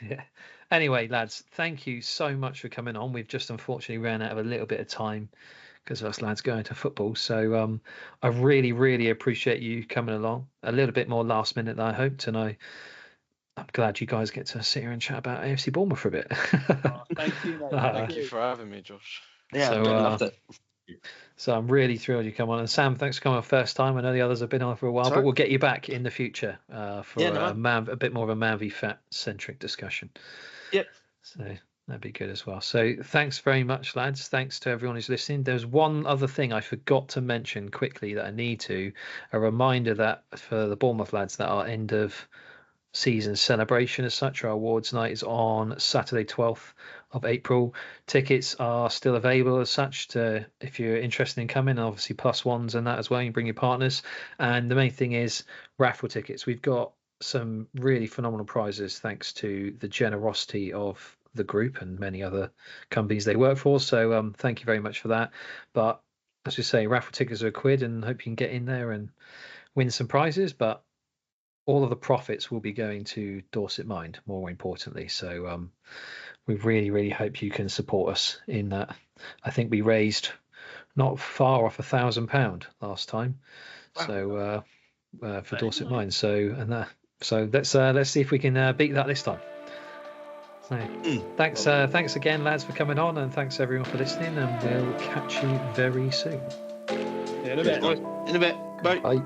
Yeah. Anyway, lads, thank you so much for coming on. We've just unfortunately ran out of a little bit of time because of us lads going to football. So I really, really appreciate you coming along. A little bit more last minute than I hoped, and I'm glad you guys get to sit here and chat about AFC Bournemouth for a bit. Thank you, mate. Thank you for having me, Josh. Yeah, I loved it. So I'm really thrilled you come on. And Sam, thanks for coming on first time. I know the others have been on for a while, but we'll get you back in the future for a bit more of a Man v Fat centric discussion. Yep. So That'd be good as well. So thanks very much, lads. Thanks to everyone who's listening. There's one other thing I forgot to mention quickly that I need to. A reminder that for the Bournemouth lads, that our end of season celebration as such, our awards night is on Saturday 12th of April. Tickets are still available as such to, if you're interested in coming, obviously +1s and that as well. You can bring your partners. And the main thing is raffle tickets. We've got some really phenomenal prizes thanks to the generosity of the group and many other companies they work for. So thank you very much for that. But as we say, raffle tickets are £1 and hope you can get in there and win some prizes. But all of the profits will be going to Dorset Mind, more importantly. So we really hope you can support us in that. I think we raised not far off £1,000 last time. Wow. So for Dorset Mind. So let's see if we can beat that this time. So thanks again, lads, for coming on, and thanks everyone for listening, and we'll catch you very soon. In a bit. Bye. Bye.